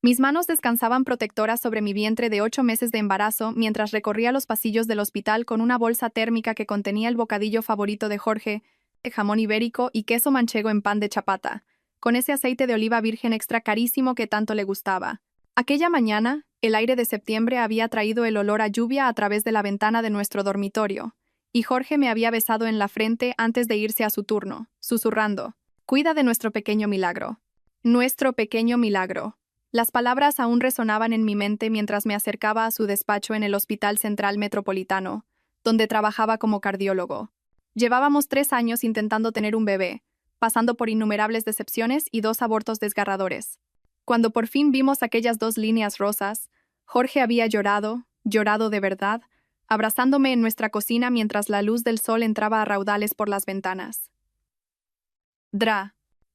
Mis manos descansaban protectoras sobre mi vientre de 8 meses de embarazo mientras recorría los pasillos del hospital con una bolsa térmica que contenía el bocadillo favorito de Jorge, jamón ibérico y queso manchego en pan de chapata, con ese aceite de oliva virgen extra carísimo que tanto le gustaba. Aquella mañana, el aire de septiembre había traído el olor a lluvia a través de la ventana de nuestro dormitorio, y Jorge me había besado en la frente antes de irse a su turno, susurrando: «Cuida de nuestro pequeño milagro». Nuestro pequeño milagro. Las palabras aún resonaban en mi mente mientras me acercaba a su despacho en el Hospital Central Metropolitano, donde trabajaba como cardiólogo. Llevábamos 3 años intentando tener un bebé, pasando por innumerables decepciones y 2 abortos desgarradores. Cuando por fin vimos aquellas 2 líneas rosas, Jorge había llorado de verdad, abrazándome en nuestra cocina mientras la luz del sol entraba a raudales por las ventanas.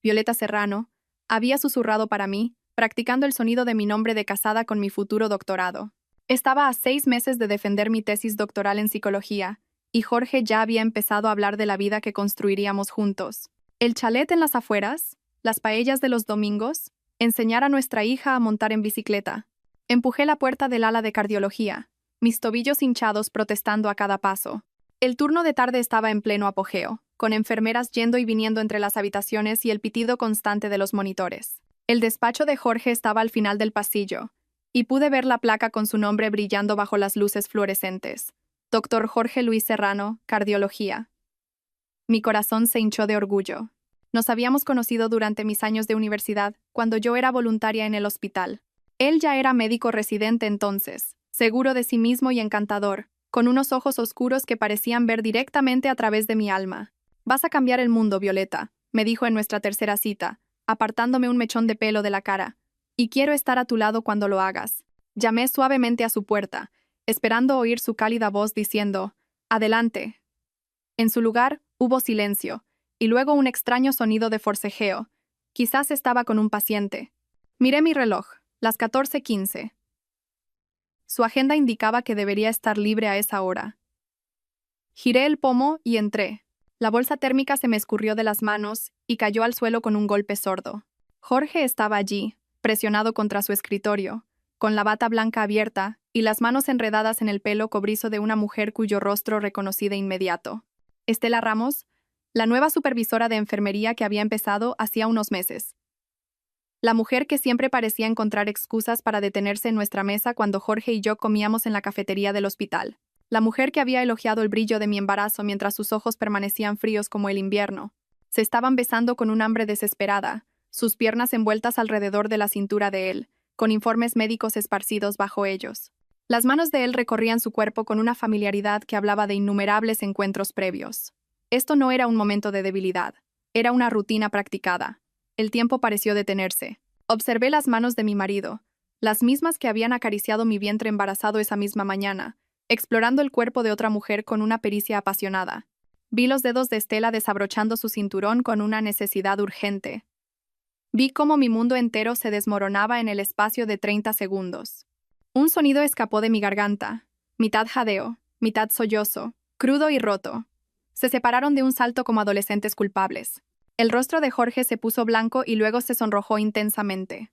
Violeta Serrano, había susurrado para mí, practicando el sonido de mi nombre de casada con mi futuro doctorado. Estaba a 6 meses de defender mi tesis doctoral en psicología, y Jorge ya había empezado a hablar de la vida que construiríamos juntos. El chalet en las afueras, las paellas de los domingos, enseñar a nuestra hija a montar en bicicleta. Empujé la puerta del ala de cardiología, mis tobillos hinchados protestando a cada paso. El turno de tarde estaba en pleno apogeo, con enfermeras yendo y viniendo entre las habitaciones y el pitido constante de los monitores. El despacho de Jorge estaba al final del pasillo, y pude ver la placa con su nombre brillando bajo las luces fluorescentes. Dr. Jorge Luis Serrano, Cardiología. Mi corazón se hinchó de orgullo. Nos habíamos conocido durante mis años de universidad, cuando yo era voluntaria en el hospital. Él ya era médico residente entonces, seguro de sí mismo y encantador, con unos ojos oscuros que parecían ver directamente a través de mi alma. «Vas a cambiar el mundo, Violeta», me dijo en nuestra tercera cita, apartándome un mechón de pelo de la cara. «Y quiero estar a tu lado cuando lo hagas». Llamé suavemente a su puerta, esperando oír su cálida voz diciendo: «Adelante». En su lugar, hubo silencio, y luego un extraño sonido de forcejeo. Quizás estaba con un paciente. Miré mi reloj, las 14:15. Su agenda indicaba que debería estar libre a esa hora. Giré el pomo y entré. La bolsa térmica se me escurrió de las manos y cayó al suelo con un golpe sordo. Jorge estaba allí, presionado contra su escritorio, con la bata blanca abierta y las manos enredadas en el pelo cobrizo de una mujer cuyo rostro reconocí de inmediato. Estela Ramos, la nueva supervisora de enfermería que había empezado hacía unos meses. La mujer que siempre parecía encontrar excusas para detenerse en nuestra mesa cuando Jorge y yo comíamos en la cafetería del hospital. La mujer que había elogiado el brillo de mi embarazo mientras sus ojos permanecían fríos como el invierno. Se estaban besando con un hambre desesperada, sus piernas envueltas alrededor de la cintura de él, con informes médicos esparcidos bajo ellos. Las manos de él recorrían su cuerpo con una familiaridad que hablaba de innumerables encuentros previos. Esto no era un momento de debilidad, era una rutina practicada. El tiempo pareció detenerse. Observé las manos de mi marido, las mismas que habían acariciado mi vientre embarazado esa misma mañana, explorando el cuerpo de otra mujer con una pericia apasionada. Vi los dedos de Estela desabrochando su cinturón con una necesidad urgente. Vi cómo mi mundo entero se desmoronaba en el espacio de 30 segundos. Un sonido escapó de mi garganta, mitad jadeo, mitad sollozo, crudo y roto. Se separaron de un salto como adolescentes culpables. El rostro de Jorge se puso blanco y luego se sonrojó intensamente.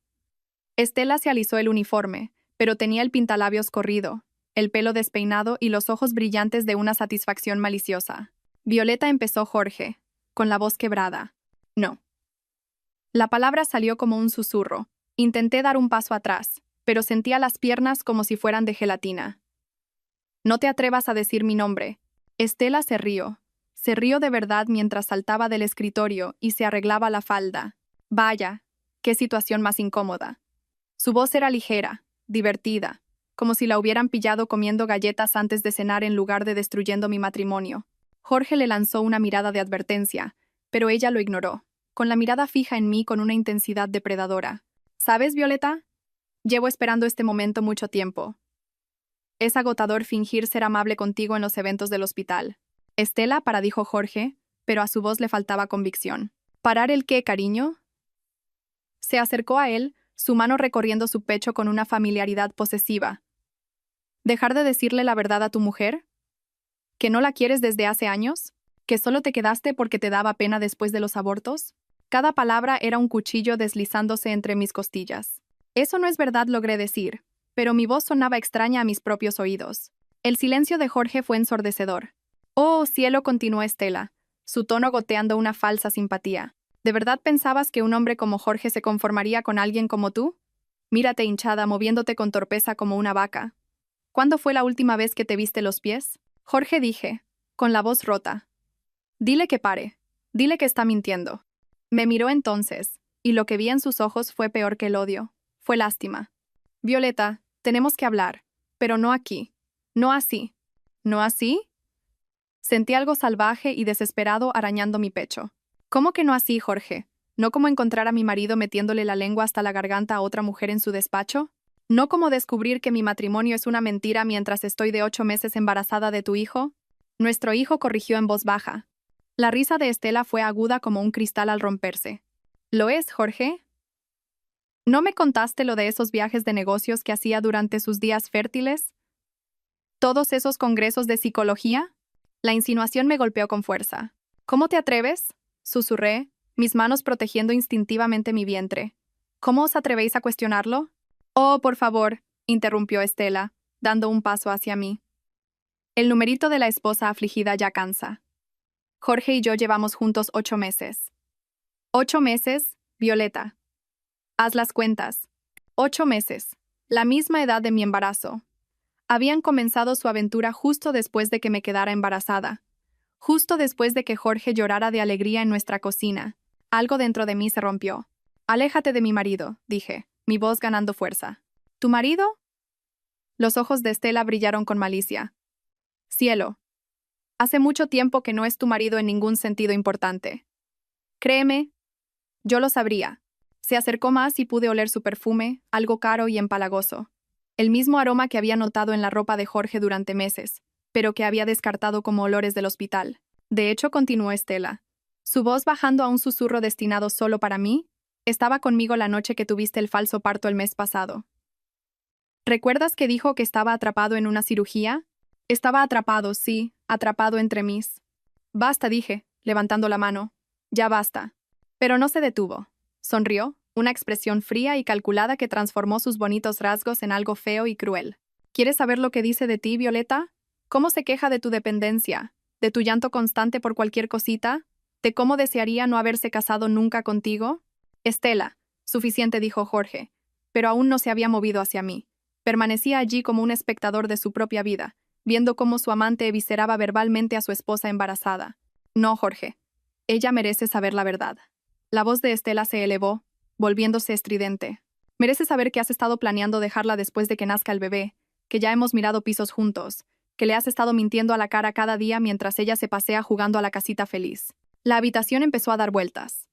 Estela se alisó el uniforme, pero tenía el pintalabios corrido, el pelo despeinado y los ojos brillantes de una satisfacción maliciosa. «Violeta», empezó Jorge, con la voz quebrada. «No». La palabra salió como un susurro. Intenté dar un paso atrás, pero sentía las piernas como si fueran de gelatina. «No te atrevas a decir mi nombre». Estela se rió. Se rió de verdad mientras saltaba del escritorio y se arreglaba la falda. Vaya, qué situación más incómoda. Su voz era ligera, divertida, como si la hubieran pillado comiendo galletas antes de cenar en lugar de destruyendo mi matrimonio. Jorge le lanzó una mirada de advertencia, pero ella lo ignoró, con la mirada fija en mí con una intensidad depredadora. «¿Sabes, Violeta? Llevo esperando este momento mucho tiempo. Es agotador fingir ser amable contigo en los eventos del hospital». «Estela», dijo Jorge, pero a su voz le faltaba convicción. «¿Parar el qué, cariño?» Se acercó a él, su mano recorriendo su pecho con una familiaridad posesiva. «¿Dejar de decirle la verdad a tu mujer? ¿Que no la quieres desde hace años? ¿Que solo te quedaste porque te daba pena después de los abortos?» Cada palabra era un cuchillo deslizándose entre mis costillas. Eso no es verdad, logré decir, pero mi voz sonaba extraña a mis propios oídos. El silencio de Jorge fue ensordecedor. Oh, cielo, continuó Estela, su tono goteando una falsa simpatía. ¿De verdad pensabas que un hombre como Jorge se conformaría con alguien como tú? Mírate hinchada, moviéndote con torpeza como una vaca. ¿Cuándo fue la última vez que te viste los pies? Jorge, dije, con la voz rota. Dile que pare. Dile que está mintiendo. Me miró entonces, y lo que vi en sus ojos fue peor que el odio. Fue lástima. Violeta, tenemos que hablar, pero no aquí. No así. ¿No así? Sentí algo salvaje y desesperado arañando mi pecho. ¿Cómo que no así, Jorge? ¿No como encontrar a mi marido metiéndole la lengua hasta la garganta a otra mujer en su despacho? ¿No como descubrir que mi matrimonio es una mentira mientras estoy de 8 meses embarazada de tu hijo? Nuestro hijo corrigió en voz baja. La risa de Estela fue aguda como un cristal al romperse. ¿Lo es, Jorge? ¿No me contaste lo de esos viajes de negocios que hacía durante sus días fértiles? ¿Todos esos congresos de psicología? La insinuación me golpeó con fuerza. ¿Cómo te atreves? Susurré, mis manos protegiendo instintivamente mi vientre. ¿Cómo os atrevéis a cuestionarlo? Oh, por favor, interrumpió Estela, dando un paso hacia mí. El numerito de la esposa afligida ya cansa. Jorge y yo llevamos juntos 8 meses. 8 meses, Violeta. Haz las cuentas. 8 meses. La misma edad de mi embarazo. Habían comenzado su aventura justo después de que me quedara embarazada. Justo después de que Jorge llorara de alegría en nuestra cocina. Algo dentro de mí se rompió. Aléjate de mi marido, dije, mi voz ganando fuerza. ¿Tu marido? Los ojos de Estela brillaron con malicia. Cielo. Hace mucho tiempo que no es tu marido en ningún sentido importante. Créeme, yo lo sabría. Se acercó más y pude oler su perfume, algo caro y empalagoso. El mismo aroma que había notado en la ropa de Jorge durante meses, pero que había descartado como olores del hospital. De hecho, continuó Estela, su voz bajando a un susurro destinado solo para mí, estaba conmigo la noche que tuviste el falso parto el mes pasado. ¿Recuerdas que dijo que estaba atrapado en una cirugía? Estaba atrapado, sí, atrapado entre mis. Basta, dije, levantando la mano. Ya basta. Pero no se detuvo. Sonrió, una expresión fría y calculada que transformó sus bonitos rasgos en algo feo y cruel. ¿Quieres saber lo que dice de ti, Violeta? ¿Cómo se queja de tu dependencia? ¿De tu llanto constante por cualquier cosita? ¿De cómo desearía no haberse casado nunca contigo? Estela, suficiente, dijo Jorge, pero aún no se había movido hacia mí. Permanecía allí como un espectador de su propia vida, viendo cómo su amante evisceraba verbalmente a su esposa embarazada. No, Jorge. Ella merece saber la verdad. La voz de Estela se elevó, volviéndose estridente. Mereces saber que has estado planeando dejarla después de que nazca el bebé, que ya hemos mirado pisos juntos, que le has estado mintiendo a la cara cada día mientras ella se pasea jugando a la casita feliz. La habitación empezó a dar vueltas.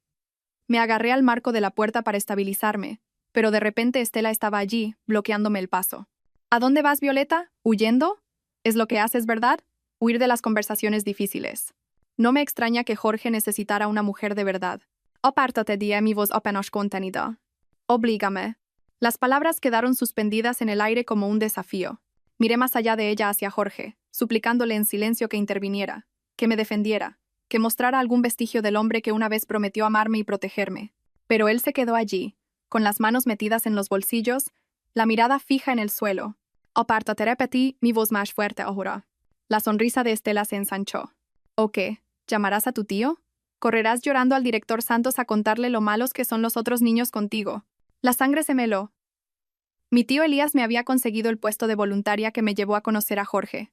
Me agarré al marco de la puerta para estabilizarme, pero de repente Estela estaba allí, bloqueándome el paso. ¿A dónde vas, Violeta? ¿Huyendo? Es lo que haces, ¿verdad? Huir de las conversaciones difíciles. No me extraña que Jorge necesitara una mujer de verdad. Apártate de mi voz apenas contenida. Oblígame. Las palabras quedaron suspendidas en el aire como un desafío. Miré más allá de ella hacia Jorge, suplicándole en silencio que interviniera, que me defendiera, que mostrara algún vestigio del hombre que una vez prometió amarme y protegerme. Pero él se quedó allí, con las manos metidas en los bolsillos, la mirada fija en el suelo. Apártate, repetí, mi voz más fuerte ahora. La sonrisa de Estela se ensanchó. ¿O qué? ¿Llamarás a tu tío? ¿Correrás llorando al director Santos a contarle lo malos que son los otros niños contigo? La sangre se me heló. Mi tío Elías me había conseguido el puesto de voluntaria que me llevó a conocer a Jorge.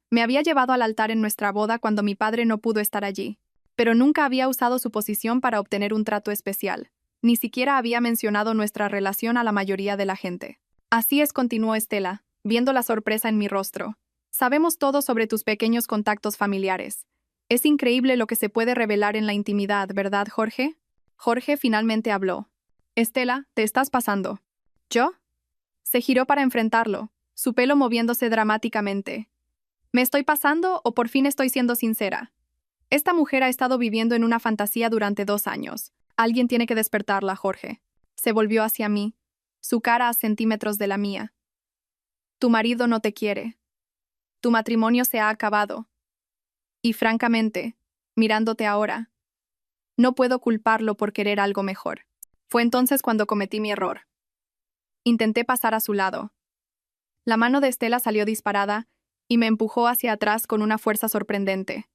Me había llevado al altar en nuestra boda cuando mi padre no pudo estar allí, pero nunca había usado su posición para obtener un trato especial. Ni siquiera había mencionado nuestra relación a la mayoría de la gente. Así es, continuó Estela, viendo la sorpresa en mi rostro. Sabemos todo sobre tus pequeños contactos familiares. Es increíble lo que se puede revelar en la intimidad, ¿verdad, Jorge? Jorge finalmente habló. Estela, te estás pasando. ¿Yo? Se giró para enfrentarlo, su pelo moviéndose dramáticamente. ¿Me estoy pasando o por fin estoy siendo sincera? Esta mujer ha estado viviendo en una fantasía durante 2 años. Alguien tiene que despertarla, Jorge. Se volvió hacia mí, su cara a centímetros de la mía. Tu marido no te quiere. Tu matrimonio se ha acabado. Y francamente, mirándote ahora, no puedo culparlo por querer algo mejor. Fue entonces cuando cometí mi error. Intenté pasar a su lado. La mano de Estela salió disparada y me empujó hacia atrás con una fuerza sorprendente.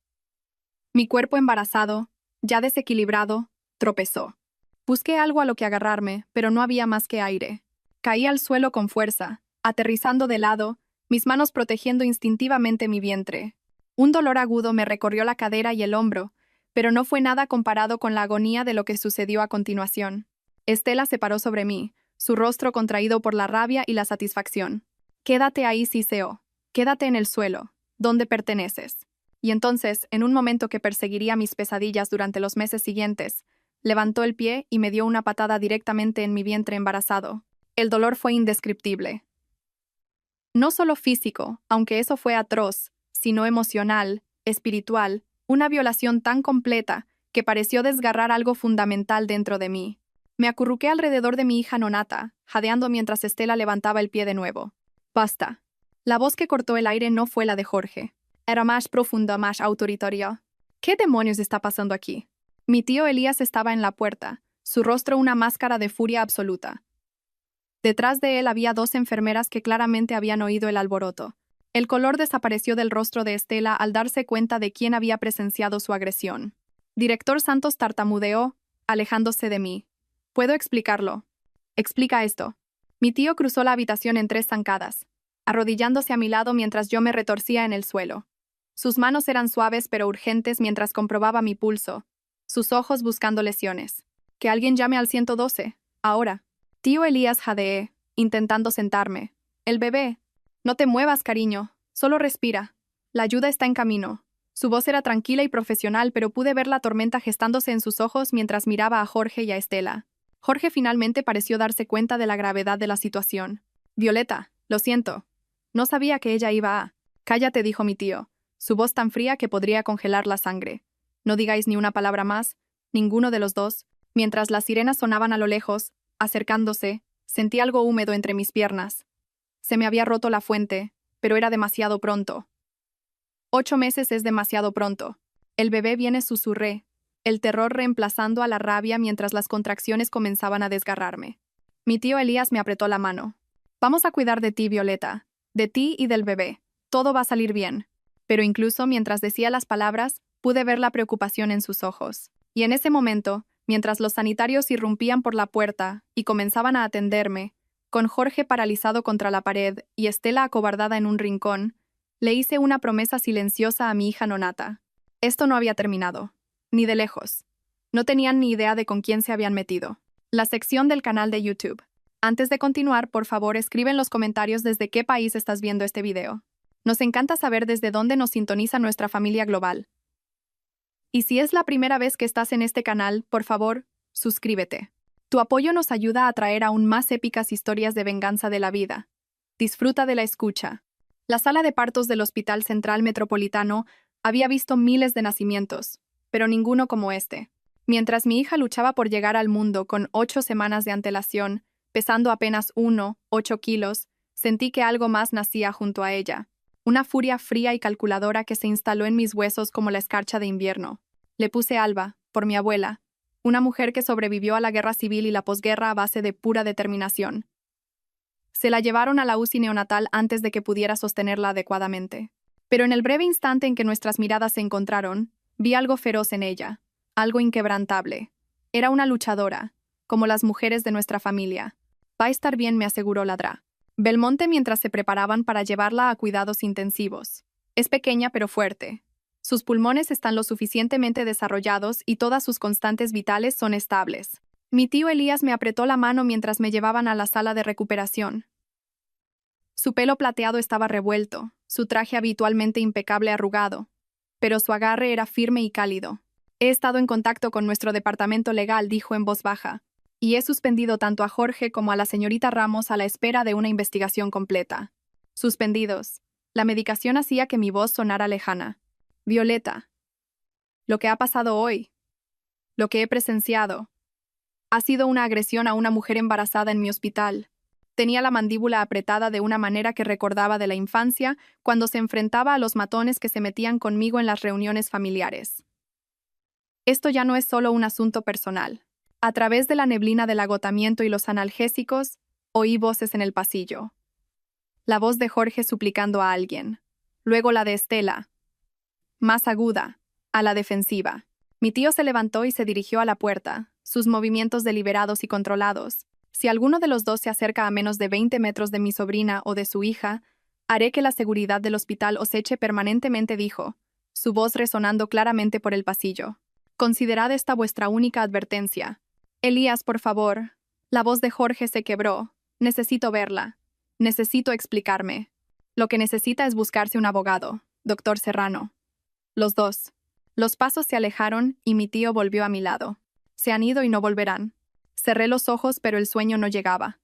Mi cuerpo embarazado, ya desequilibrado, tropezó. Busqué algo a lo que agarrarme, pero no había más que aire. Caí al suelo con fuerza, aterrizando de lado, mis manos protegiendo instintivamente mi vientre. Un dolor agudo me recorrió la cadera y el hombro, pero no fue nada comparado con la agonía de lo que sucedió a continuación. Estela se paró sobre mí, su rostro contraído por la rabia y la satisfacción. «Quédate ahí, Siseo. Quédate en el suelo, donde perteneces». Y entonces, en un momento que perseguiría mis pesadillas durante los meses siguientes, levantó el pie y me dio una patada directamente en mi vientre embarazado. El dolor fue indescriptible. No solo físico, aunque eso fue atroz, sino emocional, espiritual, una violación tan completa que pareció desgarrar algo fundamental dentro de mí. Me acurruqué alrededor de mi hija nonata, jadeando mientras Estela levantaba el pie de nuevo. «Basta». La voz que cortó el aire no fue la de Jorge. Era más profunda, más autoritaria. ¿Qué demonios está pasando aquí? Mi tío Elías estaba en la puerta, su rostro una máscara de furia absoluta. Detrás de él había dos enfermeras que claramente habían oído el alboroto. El color desapareció del rostro de Estela al darse cuenta de quién había presenciado su agresión. Director Santos tartamudeó, alejándose de mí. «Puedo explicarlo». «Explica esto». Mi tío cruzó la habitación en 3 zancadas, arrodillándose a mi lado mientras yo me retorcía en el suelo. Sus manos eran suaves pero urgentes mientras comprobaba mi pulso, sus ojos buscando lesiones. «Que alguien llame al 112, ahora». Tío Elías jadeé, intentando sentarme. «El bebé». «No te muevas, cariño, solo respira. La ayuda está en camino». Su voz era tranquila y profesional, pero pude ver la tormenta gestándose en sus ojos mientras miraba a Jorge y a Estela. Jorge finalmente pareció darse cuenta de la gravedad de la situación. «Violeta, lo siento. No sabía que ella iba a...». «Cállate», dijo mi tío, su voz tan fría que podría congelar la sangre. «No digáis ni una palabra más, ninguno de los dos». Mientras las sirenas sonaban a lo lejos, acercándose, sentí algo húmedo entre mis piernas. Se me había roto la fuente, pero era demasiado pronto. 8 meses es demasiado pronto. «El bebé viene», susurré, el terror reemplazando a la rabia mientras las contracciones comenzaban a desgarrarme. Mi tío Elías me apretó la mano. «Vamos a cuidar de ti, Violeta, de ti y del bebé. Todo va a salir bien». Pero incluso mientras decía las palabras, pude ver la preocupación en sus ojos. Y en ese momento, mientras los sanitarios irrumpían por la puerta y comenzaban a atenderme, con Jorge paralizado contra la pared y Estela acobardada en un rincón, le hice una promesa silenciosa a mi hija nonata. Esto no había terminado. Ni de lejos. No tenían ni idea de con quién se habían metido. La sección del canal de YouTube. Antes de continuar, por favor, escribe en los comentarios desde qué país estás viendo este video. Nos encanta saber desde dónde nos sintoniza nuestra familia global. Y si es la primera vez que estás en este canal, por favor, suscríbete. Tu apoyo nos ayuda a traer aún más épicas historias de venganza de la vida. Disfruta de la escucha. La sala de partos del Hospital Central Metropolitano había visto miles de nacimientos, pero ninguno como este. Mientras mi hija luchaba por llegar al mundo con 8 semanas de antelación, pesando apenas 8 kilos, sentí que algo más nacía junto a ella. Una furia fría y calculadora que se instaló en mis huesos como la escarcha de invierno. Le puse Alba, por mi abuela, una mujer que sobrevivió a la guerra civil y la posguerra a base de pura determinación. Se la llevaron a la UCI neonatal antes de que pudiera sostenerla adecuadamente. Pero en el breve instante en que nuestras miradas se encontraron, vi algo feroz en ella, algo inquebrantable. Era una luchadora, como las mujeres de nuestra familia. «Va a estar bien», me aseguró Ladra Belmonte mientras se preparaban para llevarla a cuidados intensivos. «Es pequeña pero fuerte. Sus pulmones están lo suficientemente desarrollados y todas sus constantes vitales son estables». Mi tío Elías me apretó la mano mientras me llevaban a la sala de recuperación. Su pelo plateado estaba revuelto, su traje habitualmente impecable arrugado, pero su agarre era firme y cálido. «He estado en contacto con nuestro departamento legal», dijo en voz baja, «y he suspendido tanto a Jorge como a la señorita Ramos a la espera de una investigación completa». Suspendidos. La medicación hacía que mi voz sonara lejana. «Violeta. Lo que ha pasado hoy, lo que he presenciado, ha sido una agresión a una mujer embarazada en mi hospital». Tenía la mandíbula apretada de una manera que recordaba de la infancia, cuando se enfrentaba a los matones que se metían conmigo en las reuniones familiares. Esto ya no es solo un asunto personal. A través de la neblina del agotamiento y los analgésicos, Oí voces en el pasillo. La voz de Jorge suplicando a alguien. Luego la de Estela. Más aguda, a la defensiva. Mi tío se levantó y se dirigió a la puerta, sus movimientos deliberados y controlados. Si alguno de los dos se acerca a menos de 20 metros de mi sobrina o de su hija, haré que la seguridad del hospital os eche permanentemente, dijo, su voz resonando claramente por el pasillo. Considerad esta vuestra única advertencia. Elías, por favor. La voz de Jorge se quebró. Necesito verla. Necesito explicarme. Lo que necesita es buscarse un abogado, doctor Serrano. Los dos. Los pasos se alejaron y mi tío volvió a mi lado. Se han ido y no volverán. Cerré los ojos, pero el sueño no llegaba.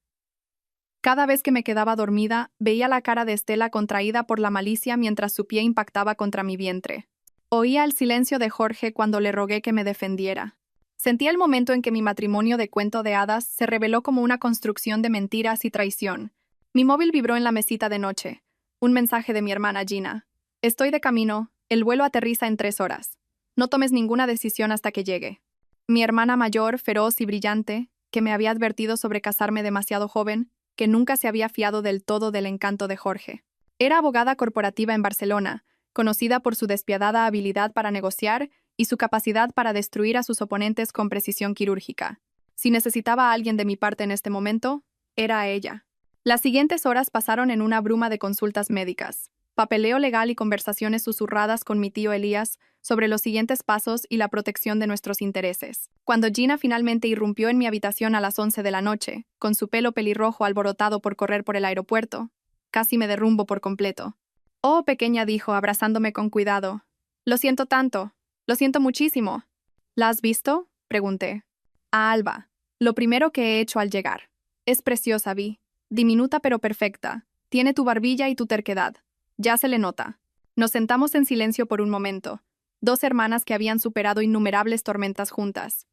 Cada vez que me quedaba dormida, veía la cara de Estela contraída por la malicia mientras su pie impactaba contra mi vientre. Oía el silencio de Jorge cuando le rogué que me defendiera. Sentía el momento en que mi matrimonio de cuento de hadas se reveló como una construcción de mentiras y traición. Mi móvil vibró en la mesita de noche. Un mensaje de mi hermana Gina. Estoy de camino, el vuelo aterriza en 3 horas. No tomes ninguna decisión hasta que llegue. Mi hermana mayor, feroz y brillante, que me había advertido sobre casarme demasiado joven, que nunca se había fiado del todo del encanto de Jorge. Era abogada corporativa en Barcelona, conocida por su despiadada habilidad para negociar y su capacidad para destruir a sus oponentes con precisión quirúrgica. Si necesitaba a alguien de mi parte en este momento, era a ella. Las siguientes horas pasaron en una bruma de consultas médicas, papeleo legal y conversaciones susurradas con mi tío Elías sobre los siguientes pasos y la protección de nuestros intereses. Cuando Gina finalmente irrumpió en mi habitación a las 11 de la noche, con su pelo pelirrojo alborotado por correr por el aeropuerto, casi me derrumbo por completo. Oh, pequeña, dijo, abrazándome con cuidado. Lo siento tanto. Lo siento muchísimo. ¿La has visto? Pregunté. A Alba. Lo primero que he hecho al llegar. Es preciosa, Vi. Diminuta pero perfecta. Tiene tu barbilla y tu terquedad. Ya se le nota. Nos sentamos en silencio por un momento. 2 hermanas que habían superado innumerables tormentas juntas.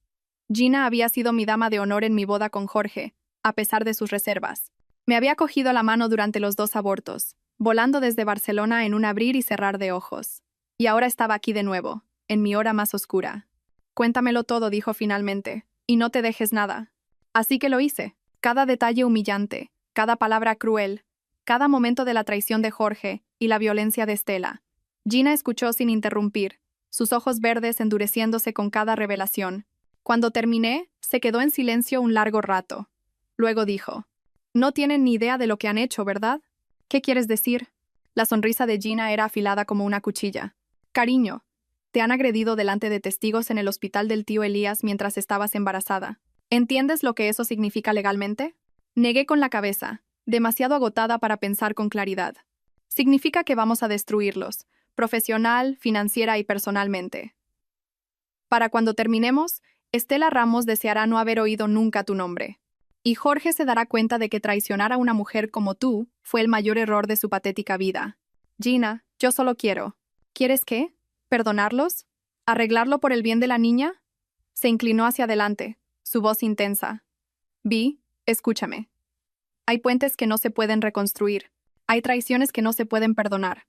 Gina había sido mi dama de honor en mi boda con Jorge, a pesar de sus reservas. Me había cogido la mano durante los 2 abortos, volando desde Barcelona en un abrir y cerrar de ojos. Y ahora estaba aquí de nuevo, en mi hora más oscura. Cuéntamelo todo, dijo finalmente, y no te dejes nada. Así que lo hice. Cada detalle humillante, cada palabra cruel, cada momento de la traición de Jorge y la violencia de Estela. Gina escuchó sin interrumpir, sus ojos verdes endureciéndose con cada revelación. Cuando terminé, se quedó en silencio un largo rato. Luego dijo, «No tienen ni idea de lo que han hecho, ¿verdad? ¿Qué quieres decir?» La sonrisa de Gina era afilada como una cuchilla. «Cariño, te han agredido delante de testigos en el hospital del tío Elías mientras estabas embarazada. ¿Entiendes lo que eso significa legalmente?» Negué con la cabeza, demasiado agotada para pensar con claridad. Significa que vamos a destruirlos, profesional, financiera y personalmente. Para cuando terminemos, Estela Ramos deseará no haber oído nunca tu nombre. Y Jorge se dará cuenta de que traicionar a una mujer como tú fue el mayor error de su patética vida. Gina, yo solo quiero. ¿Quieres qué? ¿Perdonarlos? ¿Arreglarlo por el bien de la niña? Se inclinó hacia adelante, su voz intensa. Vi, escúchame. Hay puentes que no se pueden reconstruir. Hay traiciones que no se pueden perdonar.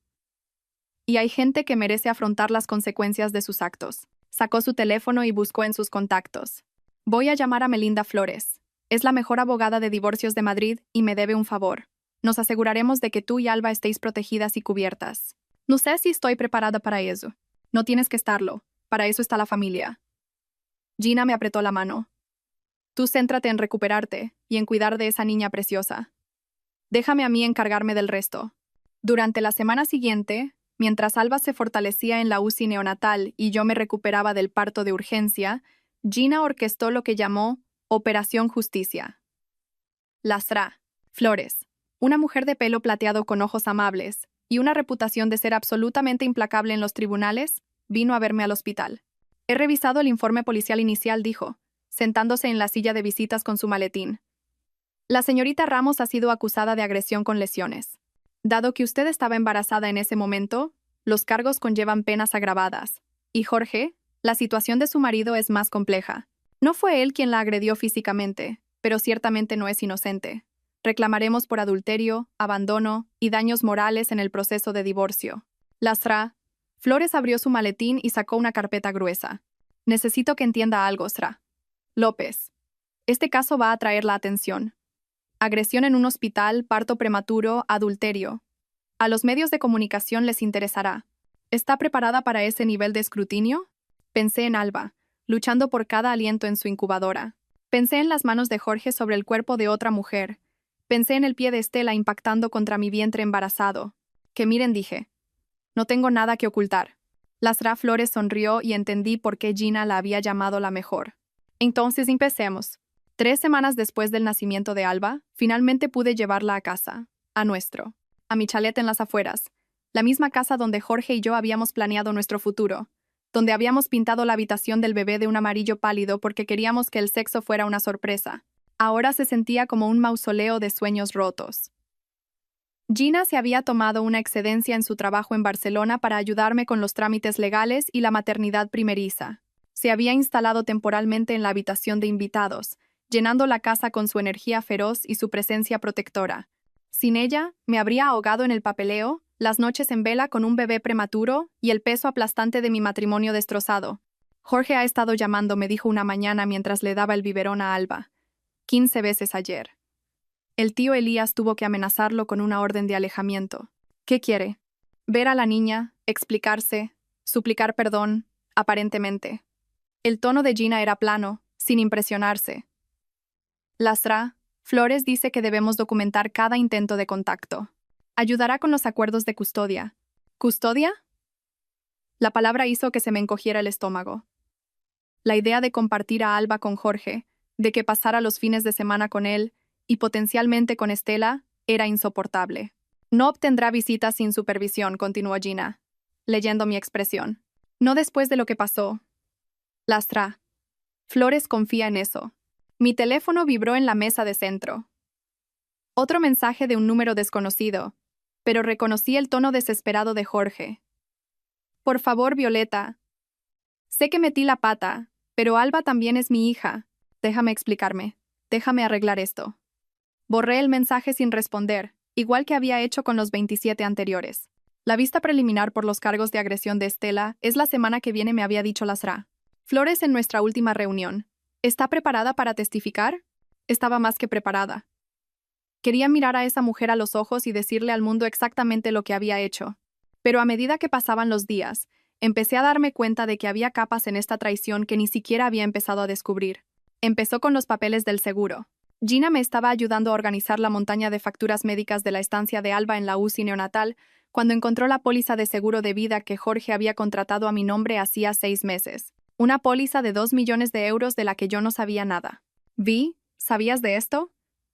Y hay gente que merece afrontar las consecuencias de sus actos. Sacó su teléfono y buscó en sus contactos. Voy a llamar a Melinda Flores. Es la mejor abogada de divorcios de Madrid y me debe un favor. Nos aseguraremos de que tú y Alba estéis protegidas y cubiertas. No sé si estoy preparada para eso. No tienes que estarlo. Para eso está la familia. Gina me apretó la mano. Tú céntrate en recuperarte y en cuidar de esa niña preciosa. Déjame a mí encargarme del resto. Durante la semana siguiente, mientras Alba se fortalecía en la UCI neonatal y yo me recuperaba del parto de urgencia, Gina orquestó lo que llamó Operación Justicia. Lasra, Flores, una mujer de pelo plateado con ojos amables y una reputación de ser absolutamente implacable en los tribunales, vino a verme al hospital. He revisado el informe policial inicial, dijo, sentándose en la silla de visitas con su maletín. La señorita Ramos ha sido acusada de agresión con lesiones. Dado que usted estaba embarazada en ese momento, los cargos conllevan penas agravadas. Y Jorge, la situación de su marido es más compleja. No fue él quien la agredió físicamente, pero ciertamente no es inocente. Reclamaremos por adulterio, abandono y daños morales en el proceso de divorcio. Lasra. Flores abrió su maletín y sacó una carpeta gruesa. Necesito que entienda algo, Sra. López. Este caso va a atraer la atención. Agresión en un hospital, parto prematuro, adulterio. A los medios de comunicación les interesará. ¿Está preparada para ese nivel de escrutinio? Pensé en Alba, luchando por cada aliento en su incubadora. Pensé en las manos de Jorge sobre el cuerpo de otra mujer. Pensé en el pie de Estela impactando contra mi vientre embarazado. Que miren, dije. No tengo nada que ocultar. Lasra Flores sonrió y entendí por qué Gina la había llamado la mejor. Entonces empecemos. 3 semanas después del nacimiento de Alba, finalmente pude llevarla a casa, a mi chalet en las afueras, la misma casa donde Jorge y yo habíamos planeado nuestro futuro, donde habíamos pintado la habitación del bebé de un amarillo pálido porque queríamos que el sexo fuera una sorpresa. Ahora se sentía como un mausoleo de sueños rotos. Gina se había tomado una excedencia en su trabajo en Barcelona para ayudarme con los trámites legales y la maternidad primeriza. Se había instalado temporalmente en la habitación de invitados, llenando la casa con su energía feroz y su presencia protectora. Sin ella, me habría ahogado en el papeleo, las noches en vela con un bebé prematuro y el peso aplastante de mi matrimonio destrozado. Jorge ha estado llamando, me dijo una mañana mientras le daba el biberón a Alba. 15 veces ayer. El tío Elías tuvo que amenazarlo con una orden de alejamiento. ¿Qué quiere? Ver a la niña, explicarse, suplicar perdón, aparentemente. El tono de Gina era plano, sin impresionarse. Lasra Flores dice que debemos documentar cada intento de contacto. Ayudará con los acuerdos de custodia. ¿Custodia? La palabra hizo que se me encogiera el estómago. La idea de compartir a Alba con Jorge, de que pasara los fines de semana con él, y potencialmente con Estela, era insoportable. No obtendrá visitas sin supervisión, continuó Gina, leyendo mi expresión. No después de lo que pasó. Lastra Flores confía en eso. Mi teléfono vibró en la mesa de centro. Otro mensaje de un número desconocido, pero reconocí el tono desesperado de Jorge. Por favor, Violeta. Sé que metí la pata, pero Alba también es mi hija. Déjame explicarme. Déjame arreglar esto. Borré el mensaje sin responder, igual que había hecho con los 27 anteriores. La vista preliminar por los cargos de agresión de Estela es la semana que viene, me había dicho Lasra Flores en nuestra última reunión. ¿Está preparada para testificar? Estaba más que preparada. Quería mirar a esa mujer a los ojos y decirle al mundo exactamente lo que había hecho. Pero a medida que pasaban los días, empecé a darme cuenta de que había capas en esta traición que ni siquiera había empezado a descubrir. Empezó con los papeles del seguro. Gina me estaba ayudando a organizar la montaña de facturas médicas de la estancia de Alba en la UCI neonatal cuando encontró la póliza de seguro de vida que Jorge había contratado a mi nombre hacía 6 meses. Una póliza de 2 millones de euros de la que yo no sabía nada. Vi, ¿sabías de esto?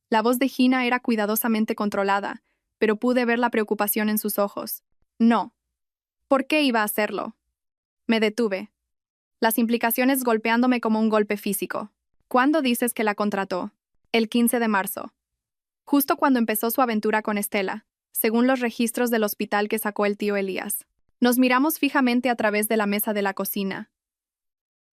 La voz de Gina era cuidadosamente controlada, pero pude ver la preocupación en sus ojos. No. ¿Por qué iba a hacerlo? Me detuve. Las implicaciones golpeándome como un golpe físico. ¿Cuándo dices que la contrató? El 15 de marzo. Justo cuando empezó su aventura con Estela, según los registros del hospital que sacó el tío Elías. Nos miramos fijamente a través de la mesa de la cocina,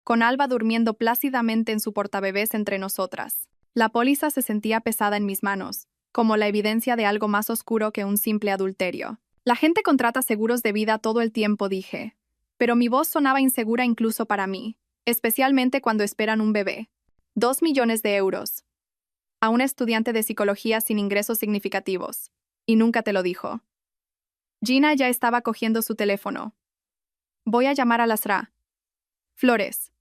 con Alba durmiendo plácidamente en su portabebés entre nosotras. La póliza se sentía pesada en mis manos, como la evidencia de algo más oscuro que un simple adulterio. La gente contrata seguros de vida todo el tiempo, dije. Pero mi voz sonaba insegura incluso para mí, especialmente cuando esperan un bebé. 2 millones de euros. A una estudiante de psicología sin ingresos significativos. Y nunca te lo dijo. Gina ya estaba cogiendo su teléfono. Voy a llamar a Lasra Flores.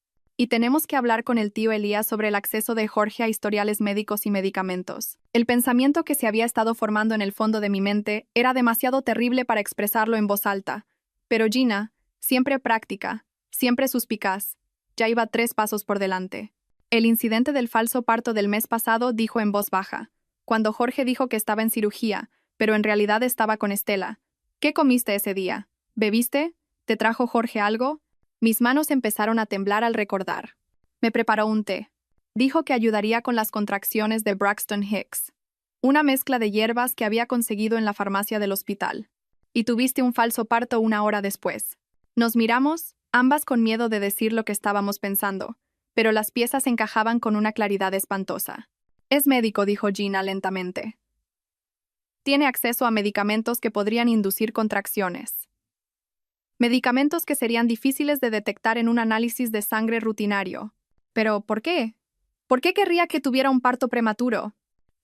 Y tenemos que hablar con el tío Elías sobre el acceso de Jorge a historiales médicos y medicamentos. El pensamiento que se había estado formando en el fondo de mi mente era demasiado terrible para expresarlo en voz alta. Pero Gina, siempre práctica, siempre suspicaz, ya iba 3 pasos por delante. El incidente del falso parto del mes pasado, dijo en voz baja, cuando Jorge dijo que estaba en cirugía, pero en realidad estaba con Estela. ¿Qué comiste ese día? ¿Bebiste? ¿Te trajo Jorge algo? Mis manos empezaron a temblar al recordar. Me preparó un té. Dijo que ayudaría con las contracciones de Braxton Hicks, una mezcla de hierbas que había conseguido en la farmacia del hospital. Y tuviste un falso parto 1 hora después. Nos miramos, ambas con miedo de decir lo que estábamos pensando, pero las piezas encajaban con una claridad espantosa. Es médico, dijo Gina lentamente. Tiene acceso a medicamentos que podrían inducir contracciones. Medicamentos que serían difíciles de detectar en un análisis de sangre rutinario. Pero, ¿por qué? ¿Por qué querría que tuviera un parto prematuro?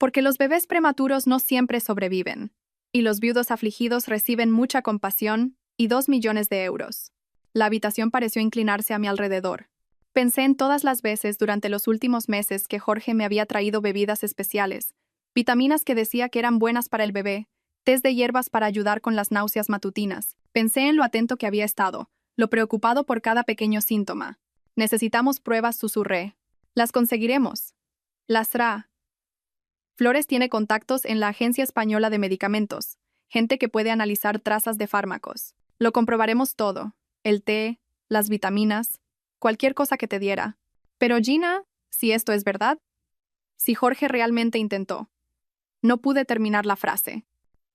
Porque los bebés prematuros no siempre sobreviven, y los viudos afligidos reciben mucha compasión y 2 millones de euros. La habitación pareció inclinarse a mi alrededor. Pensé en todas las veces durante los últimos meses que Jorge me había traído bebidas especiales, vitaminas que decía que eran buenas para el bebé, tés de hierbas para ayudar con las náuseas matutinas. Pensé en lo atento que había estado, lo preocupado por cada pequeño síntoma. Necesitamos pruebas, susurré. Las conseguiremos. Las hará. Flores tiene contactos en la Agencia Española de Medicamentos, gente que puede analizar trazas de fármacos. Lo comprobaremos todo, el té, las vitaminas, cualquier cosa que te diera. Pero Gina, si esto es verdad, si Jorge realmente intentó. No pude terminar la frase.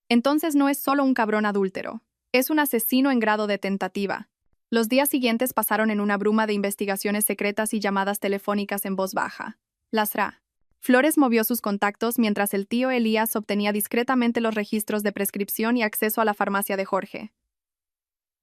Entonces no es solo un cabrón adúltero, es un asesino en grado de tentativa. Los días siguientes pasaron en una bruma de investigaciones secretas y llamadas telefónicas en voz baja. Lasra. Flores movió sus contactos mientras el tío Elías obtenía discretamente los registros de prescripción y acceso a la farmacia de Jorge.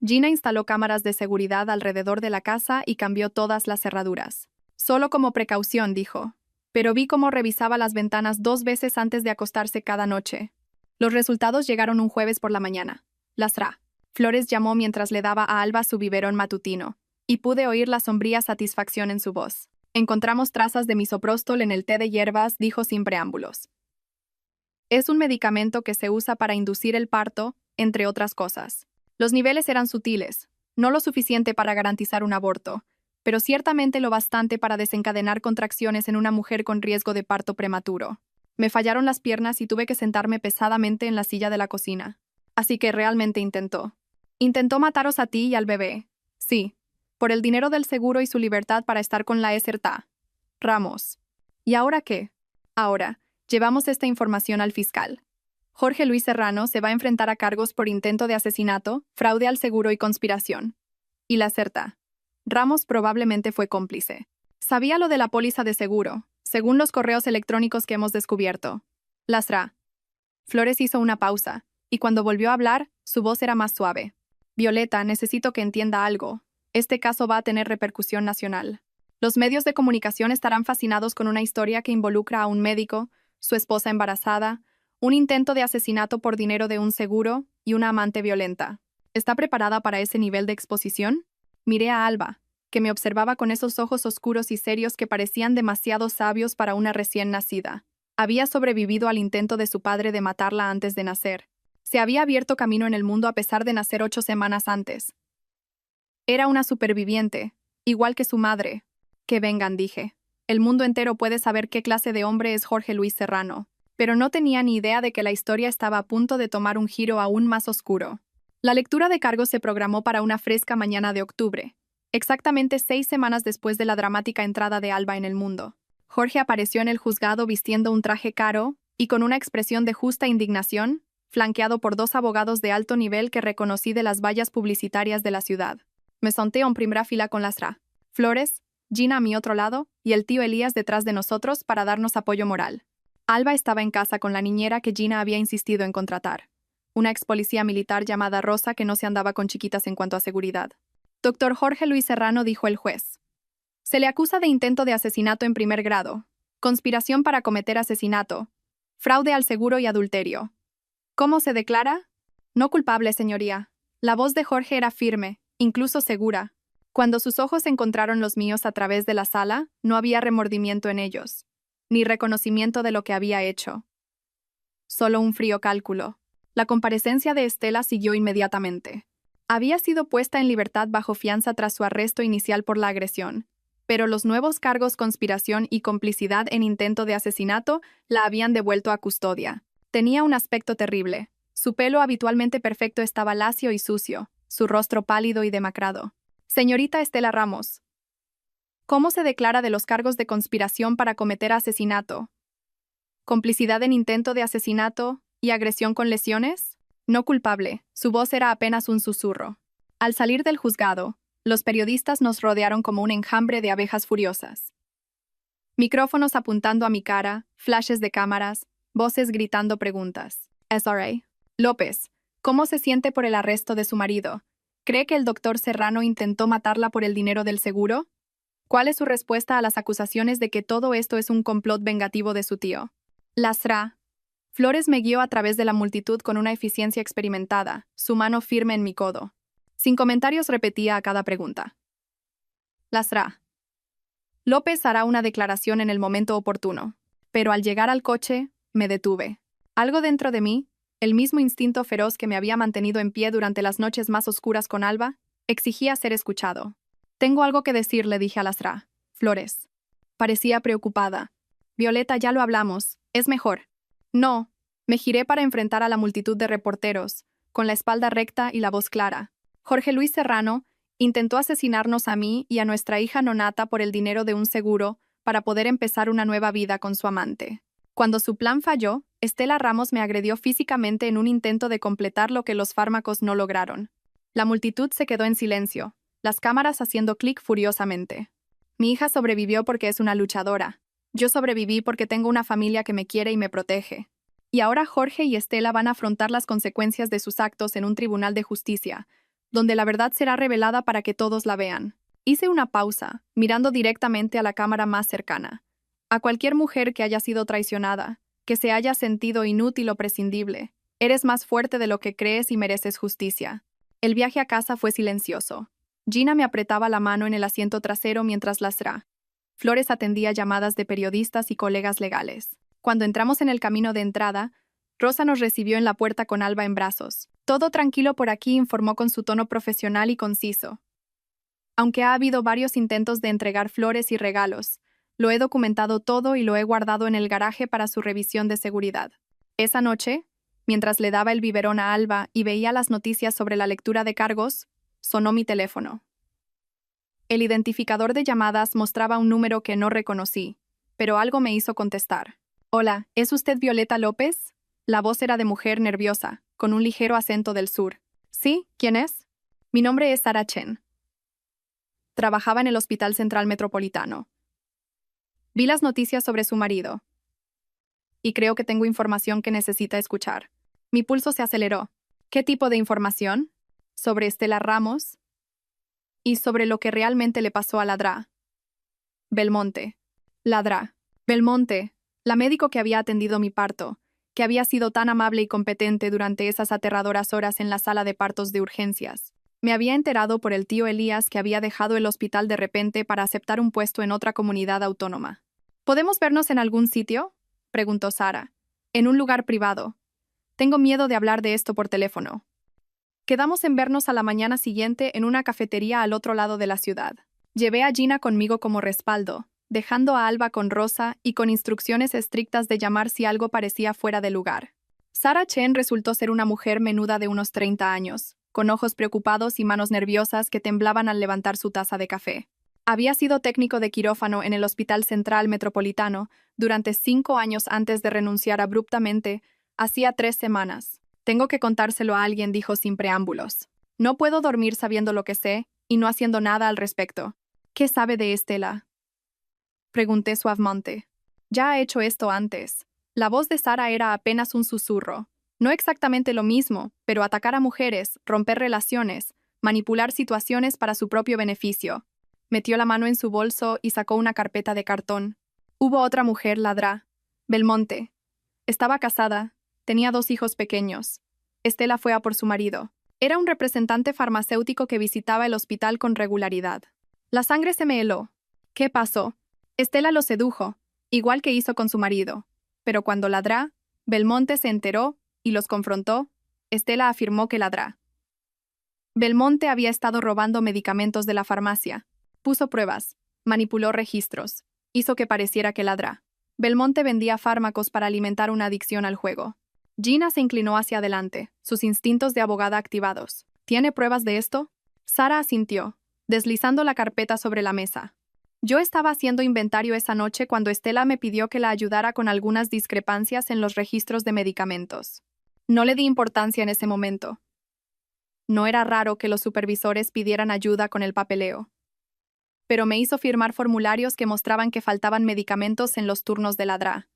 Gina instaló cámaras de seguridad alrededor de la casa y cambió todas las cerraduras. Solo como precaución, dijo. Pero vi cómo revisaba las ventanas 2 veces antes de acostarse cada noche. Los resultados llegaron un jueves por la mañana. Lasra. Flores llamó mientras le daba a Alba su biberón matutino, y pude oír la sombría satisfacción en su voz. Encontramos trazas de misoprostol en el té de hierbas, dijo sin preámbulos. Es un medicamento que se usa para inducir el parto, entre otras cosas. Los niveles eran sutiles, no lo suficiente para garantizar un aborto, pero ciertamente lo bastante para desencadenar contracciones en una mujer con riesgo de parto prematuro. Me fallaron las piernas y tuve que sentarme pesadamente en la silla de la cocina. Así que realmente intentó. Intentó mataros a ti y al bebé. Sí. Por el dinero del seguro y su libertad para estar con la Eserta. Ramos. ¿Y ahora qué? Ahora, llevamos esta información al fiscal. Jorge Luis Serrano se va a enfrentar a cargos por intento de asesinato, fraude al seguro y conspiración. Y la Eserta. Ramos probablemente fue cómplice. Sabía lo de la póliza de seguro, según los correos electrónicos que hemos descubierto. Lasra. Flores hizo una pausa, y cuando volvió a hablar, su voz era más suave. Violeta, necesito que entienda algo. Este caso va a tener repercusión nacional. Los medios de comunicación estarán fascinados con una historia que involucra a un médico, su esposa embarazada, un intento de asesinato por dinero de un seguro y una amante violenta. ¿Está preparada para ese nivel de exposición? Miré a Alba, que me observaba con esos ojos oscuros y serios que parecían demasiado sabios para una recién nacida. Había sobrevivido al intento de su padre de matarla antes de nacer. Se había abierto camino en el mundo a pesar de nacer 8 semanas antes. Era una superviviente, igual que su madre. Que vengan, dije. El mundo entero puede saber qué clase de hombre es Jorge Luis Serrano, pero no tenía ni idea de que la historia estaba a punto de tomar un giro aún más oscuro. La lectura de cargos se programó para una fresca mañana de octubre, exactamente 6 semanas después de la dramática entrada de Alba en el mundo. Jorge apareció en el juzgado vistiendo un traje caro y con una expresión de justa indignación, flanqueado por 2 abogados de alto nivel que reconocí de las vallas publicitarias de la ciudad. Me senté en primera fila con Lasra, Flores, Gina a mi otro lado y el tío Elías detrás de nosotros para darnos apoyo moral. Alba estaba en casa con la niñera que Gina había insistido en contratar, una ex policía militar llamada Rosa que no se andaba con chiquitas en cuanto a seguridad. Doctor Jorge Luis Serrano, dijo el juez. Se le acusa de intento de asesinato en primer grado, conspiración para cometer asesinato, fraude al seguro y adulterio. ¿Cómo se declara? No culpable, señoría. La voz de Jorge era firme, incluso segura. Cuando sus ojos encontraron los míos a través de la sala, no había remordimiento en ellos, ni reconocimiento de lo que había hecho. Solo un frío cálculo. La comparecencia de Estela siguió inmediatamente. Había sido puesta en libertad bajo fianza tras su arresto inicial por la agresión, pero los nuevos cargos conspiración y complicidad en intento de asesinato la habían devuelto a custodia. Tenía un aspecto terrible. Su pelo habitualmente perfecto estaba lacio y sucio, su rostro pálido y demacrado. Señorita Estela Ramos. ¿Cómo se declara de los cargos de conspiración para cometer asesinato? ¿Complicidad en intento de asesinato y agresión con lesiones? No culpable, su voz era apenas un susurro. Al salir del juzgado, los periodistas nos rodearon como un enjambre de abejas furiosas. Micrófonos apuntando a mi cara, flashes de cámaras, voces gritando preguntas. SRA. López, ¿cómo se siente por el arresto de su marido? ¿Cree que el doctor Serrano intentó matarla por el dinero del seguro? ¿Cuál es su respuesta a las acusaciones de que todo esto es un complot vengativo de su tío? Lasra. Flores me guió a través de la multitud con una eficiencia experimentada, su mano firme en mi codo. Sin comentarios repetía a cada pregunta. Lasra. López hará una declaración en el momento oportuno, pero al llegar al coche, me detuve. Algo dentro de mí, el mismo instinto feroz que me había mantenido en pie durante las noches más oscuras con Alba, exigía ser escuchado. Tengo algo que decir, le dije a Lasra. Flores. Parecía preocupada. Violeta, ya lo hablamos. Es mejor. No. Me giré para enfrentar a la multitud de reporteros, con la espalda recta y la voz clara. Jorge Luis Serrano intentó asesinarnos a mí y a nuestra hija nonata por el dinero de un seguro para poder empezar una nueva vida con su amante. Cuando su plan falló, Estela Ramos me agredió físicamente en un intento de completar lo que los fármacos no lograron. La multitud se quedó en silencio, las cámaras haciendo clic furiosamente. Mi hija sobrevivió porque es una luchadora. Yo sobreviví porque tengo una familia que me quiere y me protege. Y ahora Jorge y Estela van a afrontar las consecuencias de sus actos en un tribunal de justicia, donde la verdad será revelada para que todos la vean. Hice una pausa, mirando directamente a la cámara más cercana. A cualquier mujer que haya sido traicionada, que se haya sentido inútil o prescindible, eres más fuerte de lo que crees y mereces justicia. El viaje a casa fue silencioso. Gina me apretaba la mano en el asiento trasero mientras Lasra. Flores atendía llamadas de periodistas y colegas legales. Cuando entramos en el camino de entrada, Rosa nos recibió en la puerta con Alba en brazos. Todo tranquilo por aquí, informó con su tono profesional y conciso. Aunque ha habido varios intentos de entregar flores y regalos, lo he documentado todo y lo he guardado en el garaje para su revisión de seguridad. Esa noche, mientras le daba el biberón a Alba y veía las noticias sobre la lectura de cargos, sonó mi teléfono. El identificador de llamadas mostraba un número que no reconocí, pero algo me hizo contestar. Hola, ¿es usted Violeta López? La voz era de mujer nerviosa, con un ligero acento del sur. ¿Sí? ¿Quién es? Mi nombre es Sara Chen. Trabajaba en el Hospital Central Metropolitano. Vi las noticias sobre su marido. Y creo que tengo información que necesita escuchar. Mi pulso se aceleró. ¿Qué tipo de información? Sobre Estela Ramos y sobre lo que realmente le pasó a Ladra. Belmonte. Ladra. Belmonte, la médico que había atendido mi parto, que había sido tan amable y competente durante esas aterradoras horas en la sala de partos de urgencias. Me había enterado por el tío Elías que había dejado el hospital de repente para aceptar un puesto en otra comunidad autónoma. ¿Podemos vernos en algún sitio?, preguntó Sara. En un lugar privado. Tengo miedo de hablar de esto por teléfono. Quedamos en vernos a la mañana siguiente en una cafetería al otro lado de la ciudad. Llevé a Gina conmigo como respaldo, dejando a Alba con Rosa y con instrucciones estrictas de llamar si algo parecía fuera de lugar. Sara Chen resultó ser una mujer menuda de unos 30 años, con ojos preocupados y manos nerviosas que temblaban al levantar su taza de café. Había sido técnico de quirófano en el Hospital Central Metropolitano durante 5 años antes de renunciar abruptamente, hacía 3 semanas. Tengo que contárselo a alguien, dijo sin preámbulos. No puedo dormir sabiendo lo que sé y no haciendo nada al respecto. ¿Qué sabe de Estela?, pregunté suavemente. Ya ha hecho esto antes. La voz de Sara era apenas un susurro. No exactamente lo mismo, pero atacar a mujeres, romper relaciones, manipular situaciones para su propio beneficio. Metió la mano en su bolso y sacó una carpeta de cartón. Hubo otra mujer, Ladra. Belmonte. Estaba casada. Tenía 2 hijos pequeños. Estela fue a por su marido. Era un representante farmacéutico que visitaba el hospital con regularidad. La sangre se me heló. ¿Qué pasó? Estela lo sedujo, igual que hizo con su marido. Pero cuando Ladra, Belmonte se enteró y los confrontó, Estela afirmó que Ladra. Belmonte había estado robando medicamentos de la farmacia. Puso pruebas, manipuló registros, hizo que pareciera que Ladra. Belmonte vendía fármacos para alimentar una adicción al juego. Gina se inclinó hacia adelante, sus instintos de abogada activados. ¿Tiene pruebas de esto? Sara asintió, deslizando la carpeta sobre la mesa. Yo estaba haciendo inventario esa noche cuando Estela me pidió que la ayudara con algunas discrepancias en los registros de medicamentos. No le di importancia en ese momento. No era raro que los supervisores pidieran ayuda con el papeleo. Pero me hizo firmar formularios que mostraban que faltaban medicamentos en los turnos de Ladra.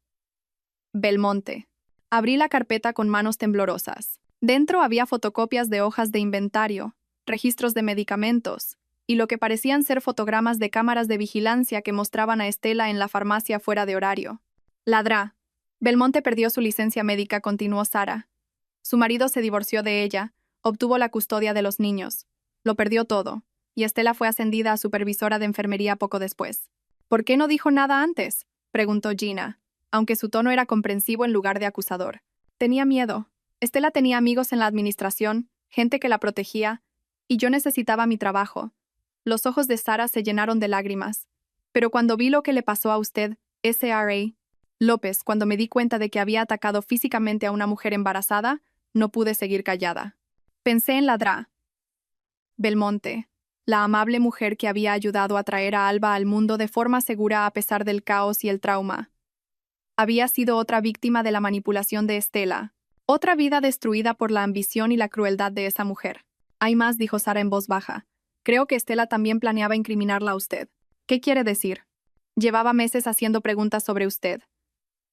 Belmonte. Abrí la carpeta con manos temblorosas. Dentro había fotocopias de hojas de inventario, registros de medicamentos, y lo que parecían ser fotogramas de cámaras de vigilancia que mostraban a Estela en la farmacia fuera de horario. Ladra. Belmonte perdió su licencia médica, continuó Sara. Su marido se divorció de ella, obtuvo la custodia de los niños. Lo perdió todo, y Estela fue ascendida a supervisora de enfermería poco después. ¿Por qué no dijo nada antes?, preguntó Gina, aunque su tono era comprensivo en lugar de acusador. Tenía miedo. Estela tenía amigos en la administración, gente que la protegía, y yo necesitaba mi trabajo. Los ojos de Sara se llenaron de lágrimas. Pero cuando vi lo que le pasó a usted, Sra. López, cuando me di cuenta de que había atacado físicamente a una mujer embarazada, no pude seguir callada. Pensé en la Dra. Belmonte, la amable mujer que había ayudado a traer a Alba al mundo de forma segura a pesar del caos y el trauma. Había sido otra víctima de la manipulación de Estela, otra vida destruida por la ambición y la crueldad de esa mujer. Hay más, dijo Sara en voz baja. Creo que Estela también planeaba incriminarla a usted. ¿Qué quiere decir? Llevaba meses haciendo preguntas sobre usted.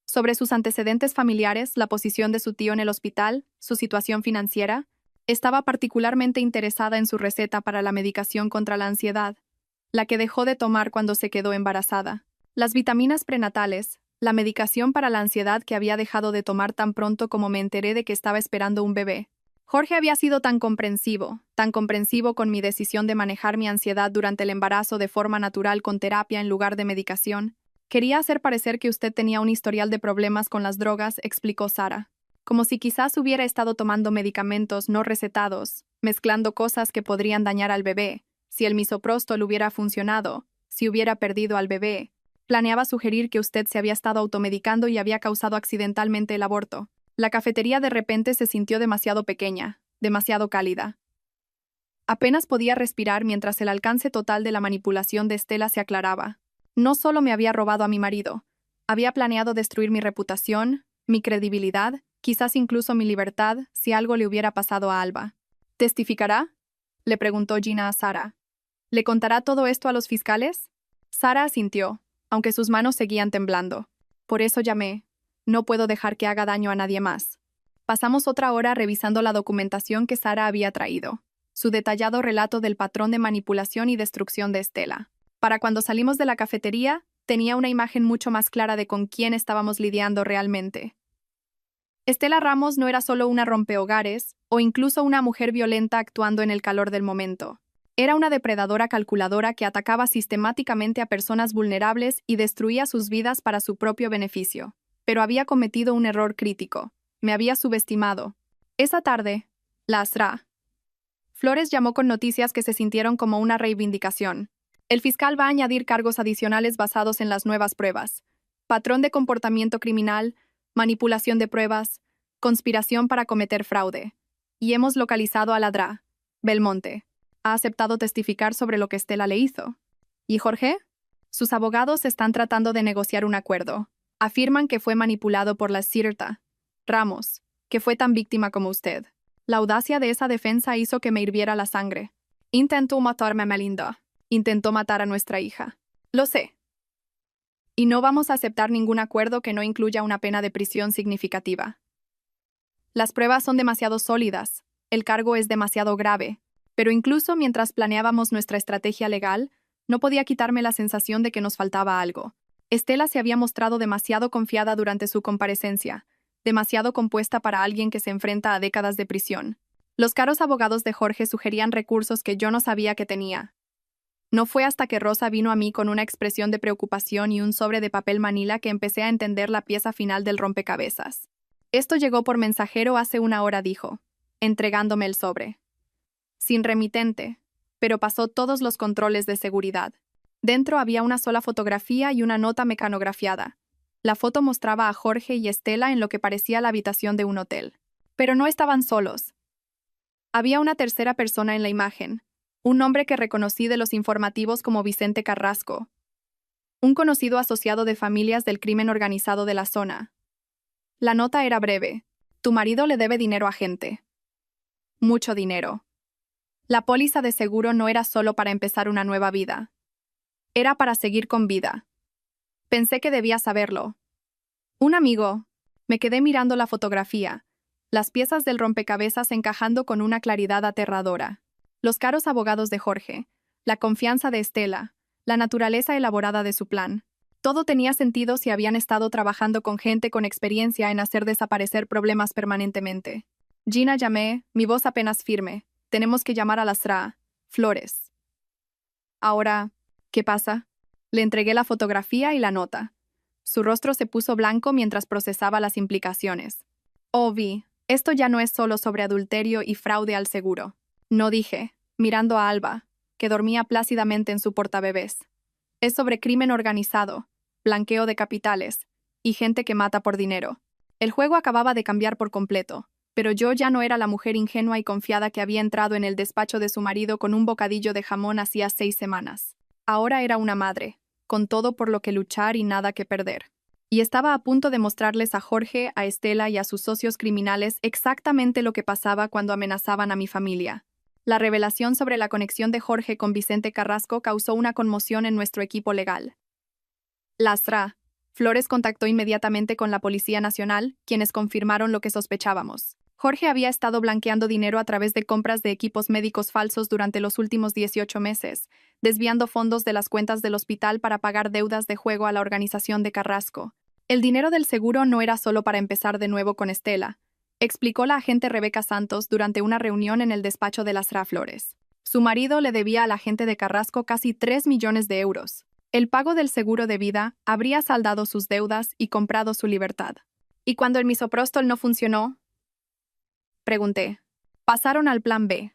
Sobre sus antecedentes familiares, la posición de su tío en el hospital, su situación financiera. Estaba particularmente interesada en su receta para la medicación contra la ansiedad, la que dejó de tomar cuando se quedó embarazada. Las vitaminas prenatales, la medicación para la ansiedad que había dejado de tomar tan pronto como me enteré de que estaba esperando un bebé. Jorge había sido tan comprensivo con mi decisión de manejar mi ansiedad durante el embarazo de forma natural con terapia en lugar de medicación. Quería hacer parecer que usted tenía un historial de problemas con las drogas, explicó Sara. Como si quizás hubiera estado tomando medicamentos no recetados, mezclando cosas que podrían dañar al bebé. Si el misoprostol hubiera funcionado, si hubiera perdido al bebé. Planeaba sugerir que usted se había estado automedicando y había causado accidentalmente el aborto. La cafetería de repente se sintió demasiado pequeña, demasiado cálida. Apenas podía respirar mientras el alcance total de la manipulación de Estela se aclaraba. No solo me había robado a mi marido, había planeado destruir mi reputación, mi credibilidad, quizás incluso mi libertad, si algo le hubiera pasado a Alba. ¿Testificará?, le preguntó Gina a Sara. ¿Le contará todo esto a los fiscales? Sara asintió, aunque sus manos seguían temblando. Por eso llamé. No puedo dejar que haga daño a nadie más. Pasamos otra hora revisando la documentación que Sara había traído, su detallado relato del patrón de manipulación y destrucción de Estela. Para cuando salimos de la cafetería, tenía una imagen mucho más clara de con quién estábamos lidiando realmente. Estela Ramos no era solo una rompehogares, o incluso una mujer violenta actuando en el calor del momento. Era una depredadora calculadora que atacaba sistemáticamente a personas vulnerables y destruía sus vidas para su propio beneficio. Pero había cometido un error crítico. Me había subestimado. Esa tarde, la Sra. Flores llamó con noticias que se sintieron como una reivindicación. El fiscal va a añadir cargos adicionales basados en las nuevas pruebas. Patrón de comportamiento criminal, manipulación de pruebas, conspiración para cometer fraude. Y hemos localizado a la Dra. Belmonte. Ha aceptado testificar sobre lo que Estela le hizo. ¿Y Jorge? Sus abogados están tratando de negociar un acuerdo. Afirman que fue manipulado por la Sra. Ramos, que fue tan víctima como usted. La audacia de esa defensa hizo que me hirviera la sangre. Intentó matarme a Melinda. Intentó matar a nuestra hija. Lo sé. Y no vamos a aceptar ningún acuerdo que no incluya una pena de prisión significativa. Las pruebas son demasiado sólidas, el cargo es demasiado grave, pero incluso mientras planeábamos nuestra estrategia legal, no podía quitarme la sensación de que nos faltaba algo. Estela se había mostrado demasiado confiada durante su comparecencia, demasiado compuesta para alguien que se enfrenta a décadas de prisión. Los caros abogados de Jorge sugerían recursos que yo no sabía que tenía. No fue hasta que Rosa vino a mí con una expresión de preocupación y un sobre de papel manila que empecé a entender la pieza final del rompecabezas. Esto llegó por mensajero hace una hora, dijo, entregándome el sobre. Sin remitente, pero pasó todos los controles de seguridad. Dentro había una sola fotografía y una nota mecanografiada. La foto mostraba a Jorge y Estela en lo que parecía la habitación de un hotel. Pero no estaban solos. Había una tercera persona en la imagen. Un hombre que reconocí de los informativos como Vicente Carrasco, un conocido asociado de familias del crimen organizado de la zona. La nota era breve. Tu marido le debe dinero a gente. Mucho dinero. La póliza de seguro no era solo para empezar una nueva vida. Era para seguir con vida. Pensé que debía saberlo. Un amigo. Me quedé mirando la fotografía, las piezas del rompecabezas encajando con una claridad aterradora. Los caros abogados de Jorge, la confianza de Estela, la naturaleza elaborada de su plan. Todo tenía sentido si habían estado trabajando con gente con experiencia en hacer desaparecer problemas permanentemente. Gina, llamé, mi voz apenas firme. Tenemos que llamar a las Flores. Ahora, ¿qué pasa? Le entregué la fotografía y la nota. Su rostro se puso blanco mientras procesaba las implicaciones. Oh, Vi, esto ya no es solo sobre adulterio y fraude al seguro. No dije, mirando a Alba, que dormía plácidamente en su portabebés. Es sobre crimen organizado, blanqueo de capitales y gente que mata por dinero. El juego acababa de cambiar por completo, pero yo ya no era la mujer ingenua y confiada que había entrado en el despacho de su marido con un bocadillo de jamón hacía 6 semanas. Ahora era una madre, con todo por lo que luchar y nada que perder. Y estaba a punto de mostrarles a Jorge, a Estela y a sus socios criminales exactamente lo que pasaba cuando amenazaban a mi familia. La revelación sobre la conexión de Jorge con Vicente Carrasco causó una conmoción en nuestro equipo legal. Flores contactó inmediatamente con la Policía Nacional, quienes confirmaron lo que sospechábamos. Jorge había estado blanqueando dinero a través de compras de equipos médicos falsos durante los últimos 18 meses, desviando fondos de las cuentas del hospital para pagar deudas de juego a la organización de Carrasco. El dinero del seguro no era solo para empezar de nuevo con Estela, explicó la agente Rebeca Santos durante una reunión en el despacho de las Flores. Su marido le debía a la gente de Carrasco casi 3 millones de euros. El pago del seguro de vida habría saldado sus deudas y comprado su libertad. ¿Y cuando el misoprostol no funcionó? Pregunté. Pasaron al plan B.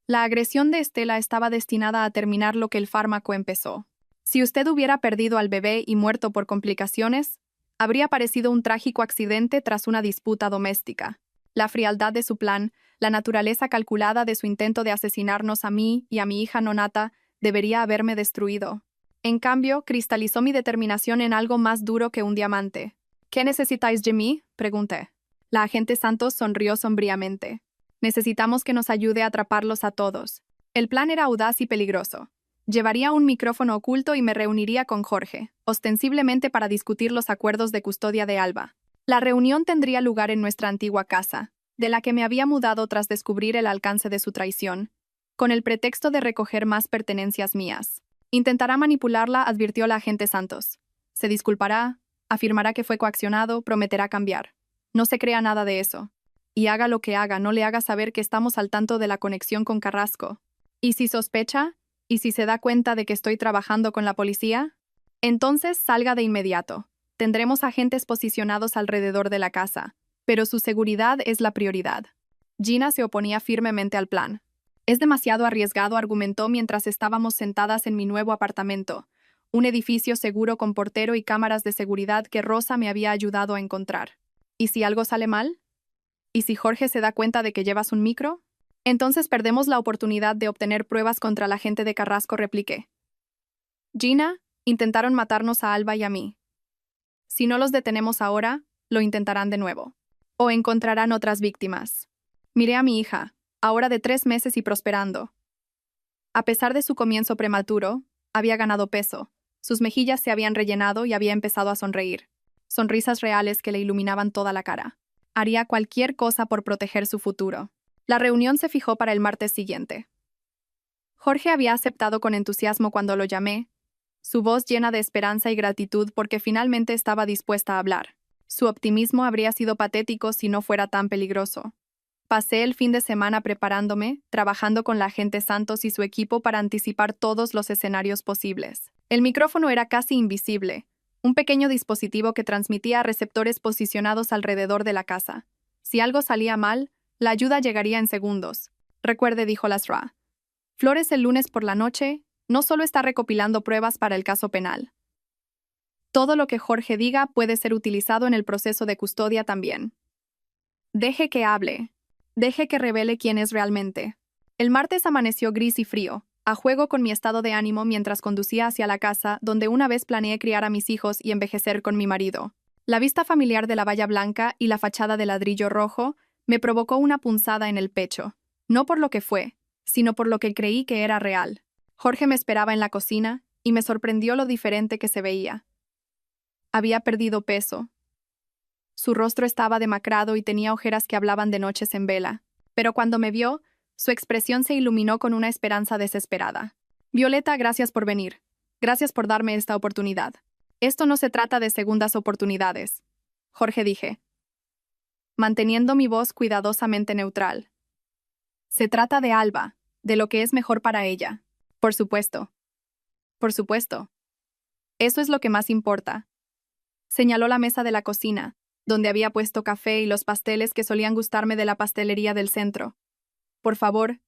La agresión de Estela estaba destinada a terminar lo que el fármaco empezó. Si usted hubiera perdido al bebé y muerto por complicaciones, habría parecido un trágico accidente tras una disputa doméstica. La frialdad de su plan, la naturaleza calculada de su intento de asesinarnos a mí y a mi hija nonata, debería haberme destruido. En cambio, cristalizó mi determinación en algo más duro que un diamante. ¿Qué necesitáis de mí?, pregunté. La agente Santos sonrió sombríamente. Necesitamos que nos ayude a atraparlos a todos. El plan era audaz y peligroso. Llevaría un micrófono oculto y me reuniría con Jorge, ostensiblemente para discutir los acuerdos de custodia de Alba. La reunión tendría lugar en nuestra antigua casa, de la que me había mudado tras descubrir el alcance de su traición, con el pretexto de recoger más pertenencias mías. Intentará manipularla, advirtió la agente Santos. Se disculpará, afirmará que fue coaccionado, prometerá cambiar. No se crea nada de eso. Y haga lo que haga, no le haga saber que estamos al tanto de la conexión con Carrasco. ¿Y si sospecha? ¿Y si se da cuenta de que estoy trabajando con la policía? Entonces salga de inmediato. Tendremos agentes posicionados alrededor de la casa, pero su seguridad es la prioridad. Gina se oponía firmemente al plan. Es demasiado arriesgado, argumentó mientras estábamos sentadas en mi nuevo apartamento, un edificio seguro con portero y cámaras de seguridad que Rosa me había ayudado a encontrar. ¿Y si algo sale mal? ¿Y si Jorge se da cuenta de que llevas un micro? Entonces perdemos la oportunidad de obtener pruebas contra la gente de Carrasco, repliqué. Gina, intentaron matarnos a Alba y a mí. Si no los detenemos ahora, lo intentarán de nuevo. O encontrarán otras víctimas. Miré a mi hija, ahora de 3 meses y prosperando. A pesar de su comienzo prematuro, había ganado peso, sus mejillas se habían rellenado y había empezado a sonreír. Sonrisas reales que le iluminaban toda la cara. Haría cualquier cosa por proteger su futuro. La reunión se fijó para el martes siguiente. Jorge había aceptado con entusiasmo cuando lo llamé, su voz llena de esperanza y gratitud porque finalmente estaba dispuesta a hablar. Su optimismo habría sido patético si no fuera tan peligroso. Pasé el fin de semana preparándome, trabajando con la agente Santos y su equipo para anticipar todos los escenarios posibles. El micrófono era casi invisible, un pequeño dispositivo que transmitía a receptores posicionados alrededor de la casa. Si algo salía mal, la ayuda llegaría en segundos. Recuerde, dijo Lasra. Flores el lunes por la noche no solo está recopilando pruebas para el caso penal. Todo lo que Jorge diga puede ser utilizado en el proceso de custodia también. Deje que hable. Deje que revele quién es realmente. El martes amaneció gris y frío, a juego con mi estado de ánimo mientras conducía hacia la casa donde una vez planeé criar a mis hijos y envejecer con mi marido. La vista familiar de la valla blanca y la fachada de ladrillo rojo me provocó una punzada en el pecho, no por lo que fue, sino por lo que creí que era real. Jorge me esperaba en la cocina y me sorprendió lo diferente que se veía. Había perdido peso. Su rostro estaba demacrado y tenía ojeras que hablaban de noches en vela, pero cuando me vio, su expresión se iluminó con una esperanza desesperada. Violeta, gracias por venir. Gracias por darme esta oportunidad. Esto no se trata de segundas oportunidades. Jorge dije, manteniendo mi voz cuidadosamente neutral. Se trata de Alba, de lo que es mejor para ella. Por supuesto. Por supuesto. Eso es lo que más importa. Señaló la mesa de la cocina, donde había puesto café y los pasteles que solían gustarme de la pastelería del centro. Por favor,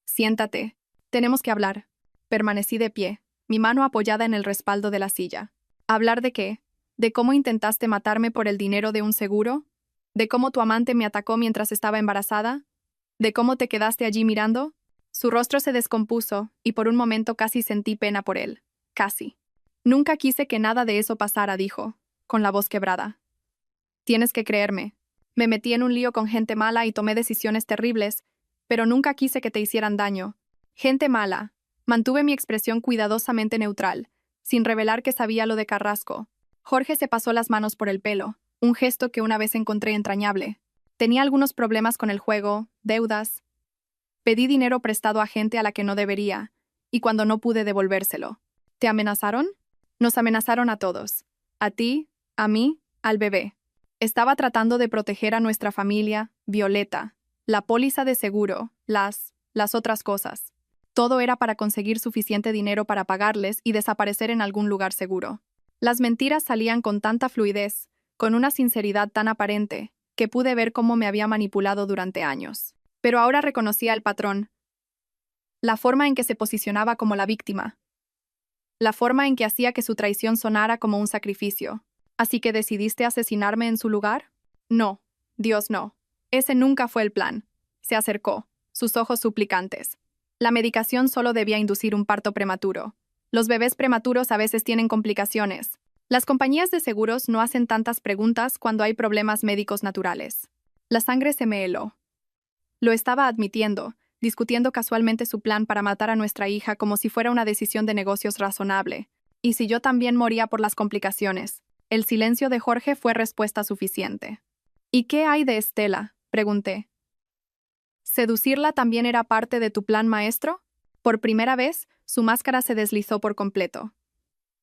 siéntate. Tenemos que hablar. Permanecí de pie, mi mano apoyada en el respaldo de la silla. ¿Hablar de qué? ¿De cómo intentaste matarme por el dinero de un seguro? ¿De cómo tu amante me atacó mientras estaba embarazada? ¿De cómo te quedaste allí mirando? Su rostro se descompuso, y por un momento casi sentí pena por él. Casi. Nunca quise que nada de eso pasara, dijo, con la voz quebrada. Tienes que creerme. Me metí en un lío con gente mala y tomé decisiones terribles, pero nunca quise que te hicieran daño. Gente mala. Mantuve mi expresión cuidadosamente neutral, sin revelar que sabía lo de Carrasco. Jorge se pasó las manos por el pelo, un gesto que una vez encontré entrañable. Tenía algunos problemas con el juego, deudas. Pedí dinero prestado a gente a la que no debería, y cuando no pude devolvérselo. ¿Te amenazaron? Nos amenazaron a todos. A ti, a mí, al bebé. Estaba tratando de proteger a nuestra familia, Violeta, la póliza de seguro, las otras cosas. Todo era para conseguir suficiente dinero para pagarles y desaparecer en algún lugar seguro. Las mentiras salían con tanta fluidez, con una sinceridad tan aparente, que pude ver cómo me había manipulado durante años. Pero ahora reconocía el patrón. La forma en que se posicionaba como la víctima. La forma en que hacía que su traición sonara como un sacrificio. ¿Así que decidiste asesinarme en su lugar? No, Dios no. Ese nunca fue el plan. Se acercó, sus ojos suplicantes. La medicación solo debía inducir un parto prematuro. Los bebés prematuros a veces tienen complicaciones. Las compañías de seguros no hacen tantas preguntas cuando hay problemas médicos naturales. La sangre se me heló. Lo estaba admitiendo, discutiendo casualmente su plan para matar a nuestra hija como si fuera una decisión de negocios razonable. ¿Y si yo también moría por las complicaciones? El silencio de Jorge fue respuesta suficiente. ¿Y qué hay de Estela?, pregunté. ¿Seducirla también era parte de tu plan maestro? Por primera vez, su máscara se deslizó por completo.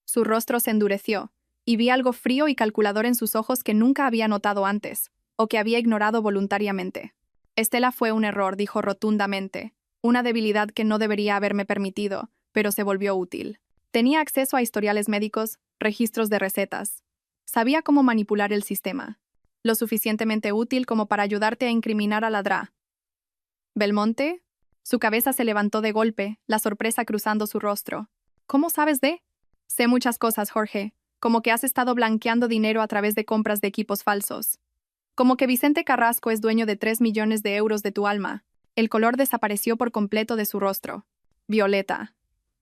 Su rostro se endureció, y vi algo frío y calculador en sus ojos que nunca había notado antes, o que había ignorado voluntariamente. Estela fue un error, dijo rotundamente, una debilidad que no debería haberme permitido, pero se volvió útil. Tenía acceso a historiales médicos, registros de recetas. Sabía cómo manipular el sistema. Lo suficientemente útil como para ayudarte a incriminar a la DRA. ¿Belmonte? Su cabeza se levantó de golpe, la sorpresa cruzando su rostro. ¿Cómo sabes de? Sé muchas cosas, Jorge, como que has estado blanqueando dinero a través de compras de equipos falsos. Como que Vicente Carrasco es dueño de 3 millones de euros de tu alma. El color desapareció por completo de su rostro. Violeta,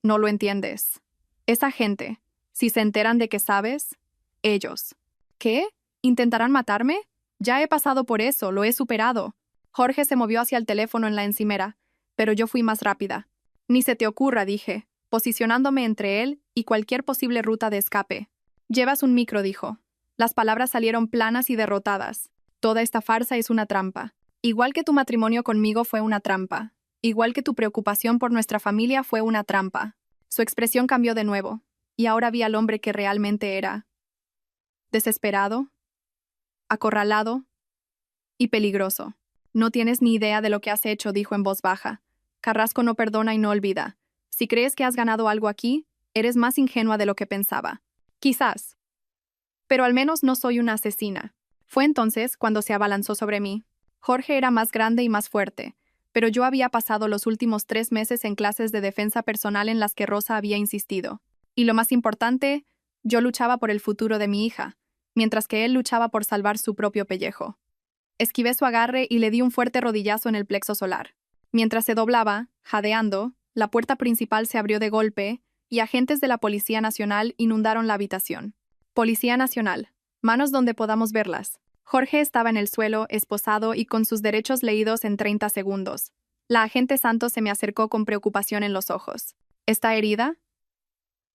no lo entiendes. Esa gente, si se enteran de que sabes, ellos. ¿Qué? ¿Intentarán matarme? Ya he pasado por eso, lo he superado. Jorge se movió hacia el teléfono en la encimera, pero yo fui más rápida. Ni se te ocurra, dije, posicionándome entre él y cualquier posible ruta de escape. Llevas un micro, dijo. Las palabras salieron planas y derrotadas. Toda esta farsa es una trampa. Igual que tu matrimonio conmigo fue una trampa. Igual que tu preocupación por nuestra familia fue una trampa. Su expresión cambió de nuevo, y ahora vi al hombre que realmente era. Desesperado, acorralado y peligroso. No tienes ni idea de lo que has hecho, dijo en voz baja. Carrasco no perdona y no olvida. Si crees que has ganado algo aquí, eres más ingenua de lo que pensaba. Quizás. Pero al menos no soy una asesina. Fue entonces cuando se abalanzó sobre mí. Jorge era más grande y más fuerte, pero yo había pasado los últimos 3 meses en clases de defensa personal en las que Rosa había insistido. Y lo más importante, yo luchaba por el futuro de mi hija, mientras que él luchaba por salvar su propio pellejo. Esquivé su agarre y le di un fuerte rodillazo en el plexo solar. Mientras se doblaba, jadeando, la puerta principal se abrió de golpe y agentes de la Policía Nacional inundaron la habitación. Policía Nacional. Manos donde podamos verlas. Jorge estaba en el suelo, esposado y con sus derechos leídos en 30 segundos. La agente Santos se me acercó con preocupación en los ojos. ¿Está herida?,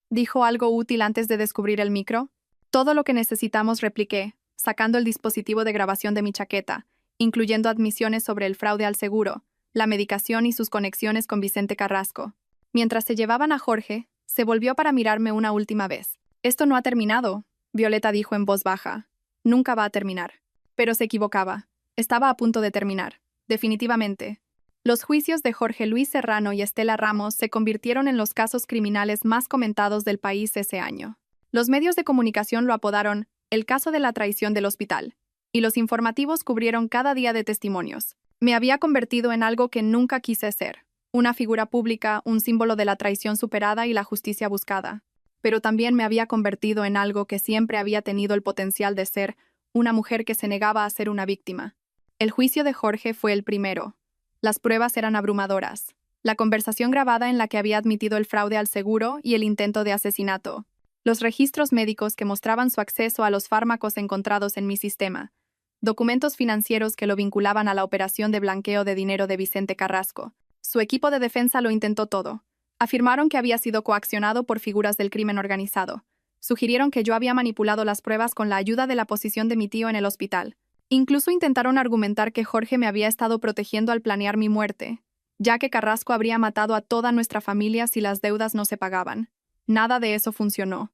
dijo algo útil antes de descubrir el micro. Todo lo que necesitamos, repliqué, sacando el dispositivo de grabación de mi chaqueta, incluyendo admisiones sobre el fraude al seguro, la medicación y sus conexiones con Vicente Carrasco. Mientras se llevaban a Jorge, se volvió para mirarme una última vez. Esto no ha terminado, Violeta dijo en voz baja. Nunca va a terminar. Pero se equivocaba. Estaba a punto de terminar. Definitivamente. Los juicios de Jorge Luis Serrano y Estela Ramos se convirtieron en los casos criminales más comentados del país ese año. Los medios de comunicación lo apodaron el caso de la traición del hospital, y los informativos cubrieron cada día de testimonios. Me había convertido en algo que nunca quise ser, una figura pública, un símbolo de la traición superada y la justicia buscada. Pero también me había convertido en algo que siempre había tenido el potencial de ser, una mujer que se negaba a ser una víctima. El juicio de Jorge fue el primero. Las pruebas eran abrumadoras. La conversación grabada en la que había admitido el fraude al seguro y el intento de asesinato. Los registros médicos que mostraban su acceso a los fármacos encontrados en mi sistema. Documentos financieros que lo vinculaban a la operación de blanqueo de dinero de Vicente Carrasco. Su equipo de defensa lo intentó todo. Afirmaron que había sido coaccionado por figuras del crimen organizado. Sugirieron que yo había manipulado las pruebas con la ayuda de la posición de mi tío en el hospital. Incluso intentaron argumentar que Jorge me había estado protegiendo al planear mi muerte, ya que Carrasco habría matado a toda nuestra familia si las deudas no se pagaban. Nada de eso funcionó.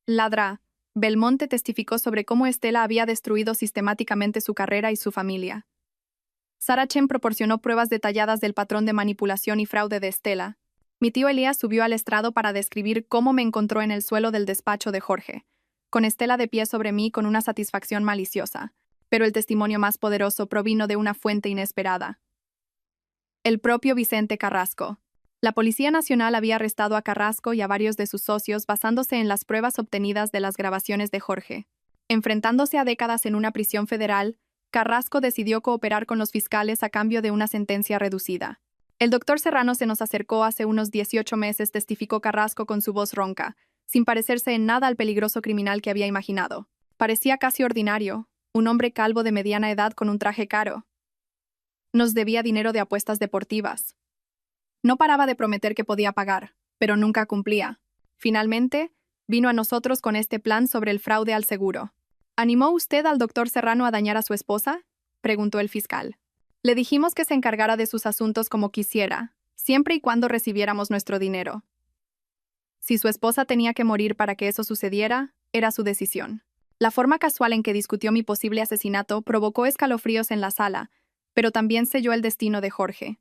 Ladra. Belmonte testificó sobre cómo Estela había destruido sistemáticamente su carrera y su familia. Sara Chen proporcionó pruebas detalladas del patrón de manipulación y fraude de Estela. Mi tío Elías subió al estrado para describir cómo me encontró en el suelo del despacho de Jorge, con Estela de pie sobre mí con una satisfacción maliciosa. Pero el testimonio más poderoso provino de una fuente inesperada. El propio Vicente Carrasco. La Policía Nacional había arrestado a Carrasco y a varios de sus socios basándose en las pruebas obtenidas de las grabaciones de Jorge. Enfrentándose a décadas en una prisión federal, Carrasco decidió cooperar con los fiscales a cambio de una sentencia reducida. El doctor Serrano se nos acercó hace unos 18 meses, testificó Carrasco con su voz ronca, sin parecerse en nada al peligroso criminal que había imaginado. Parecía casi ordinario, un hombre calvo de mediana edad con un traje caro. Nos debía dinero de apuestas deportivas. No paraba de prometer que podía pagar, pero nunca cumplía. Finalmente, vino a nosotros con este plan sobre el fraude al seguro. ¿Animó usted al doctor Serrano a dañar a su esposa?, preguntó el fiscal. Le dijimos que se encargara de sus asuntos como quisiera, siempre y cuando recibiéramos nuestro dinero. Si su esposa tenía que morir para que eso sucediera, era su decisión. La forma casual en que discutió mi posible asesinato provocó escalofríos en la sala, pero también selló el destino de Jorge.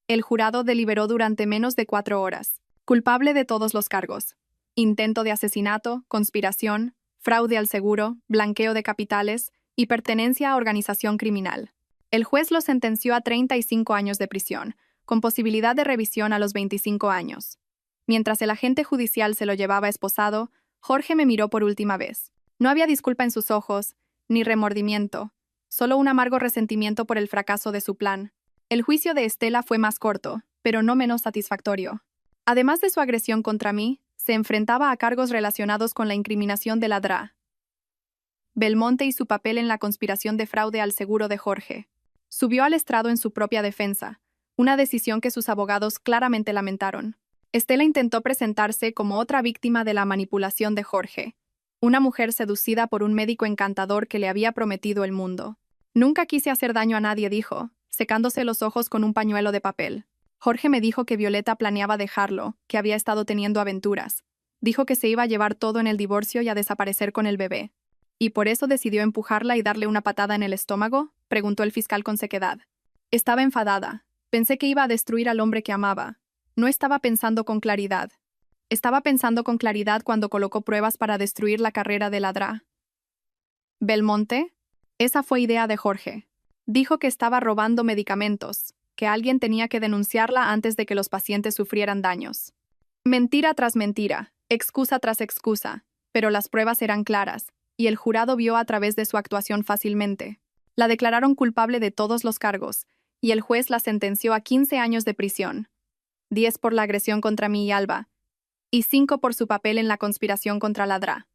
El jurado deliberó durante menos de 4 horas. Culpable de todos los cargos. Intento de asesinato, conspiración, fraude al seguro, blanqueo de capitales y pertenencia a organización criminal. El juez lo sentenció a 35 años de prisión, con posibilidad de revisión a los 25 años. Mientras el agente judicial se lo llevaba esposado, Jorge me miró por última vez. No había disculpa en sus ojos, ni remordimiento, solo un amargo resentimiento por el fracaso de su plan. El juicio de Estela fue más corto, pero no menos satisfactorio. Además de su agresión contra mí, se enfrentaba a cargos relacionados con la incriminación de Ladra. Belmonte y su papel en la conspiración de fraude al seguro de Jorge. Subió al estrado en su propia defensa, una decisión que sus abogados claramente lamentaron. Estela intentó presentarse como otra víctima de la manipulación de Jorge, una mujer seducida por un médico encantador que le había prometido el mundo. Nunca quise hacer daño a nadie, dijo, secándose los ojos con un pañuelo de papel. Jorge me dijo que Violeta planeaba dejarlo, que había estado teniendo aventuras. Dijo que se iba a llevar todo en el divorcio y a desaparecer con el bebé. ¿Y por eso decidió empujarla y darle una patada en el estómago?, preguntó el fiscal con sequedad. Estaba enfadada. Pensé que iba a destruir al hombre que amaba. No estaba pensando con claridad. Estaba pensando con claridad cuando colocó pruebas para destruir la carrera de Ladra. ¿Belmonte? Esa fue idea de Jorge. Dijo que estaba robando medicamentos, que alguien tenía que denunciarla antes de que los pacientes sufrieran daños. Mentira tras mentira, excusa tras excusa, pero las pruebas eran claras, y el jurado vio a través de su actuación fácilmente. La declararon culpable de todos los cargos, y el juez la sentenció a 15 años de prisión, 10 por la agresión contra mí y Alba, y 5 por su papel en la conspiración contra Ladra.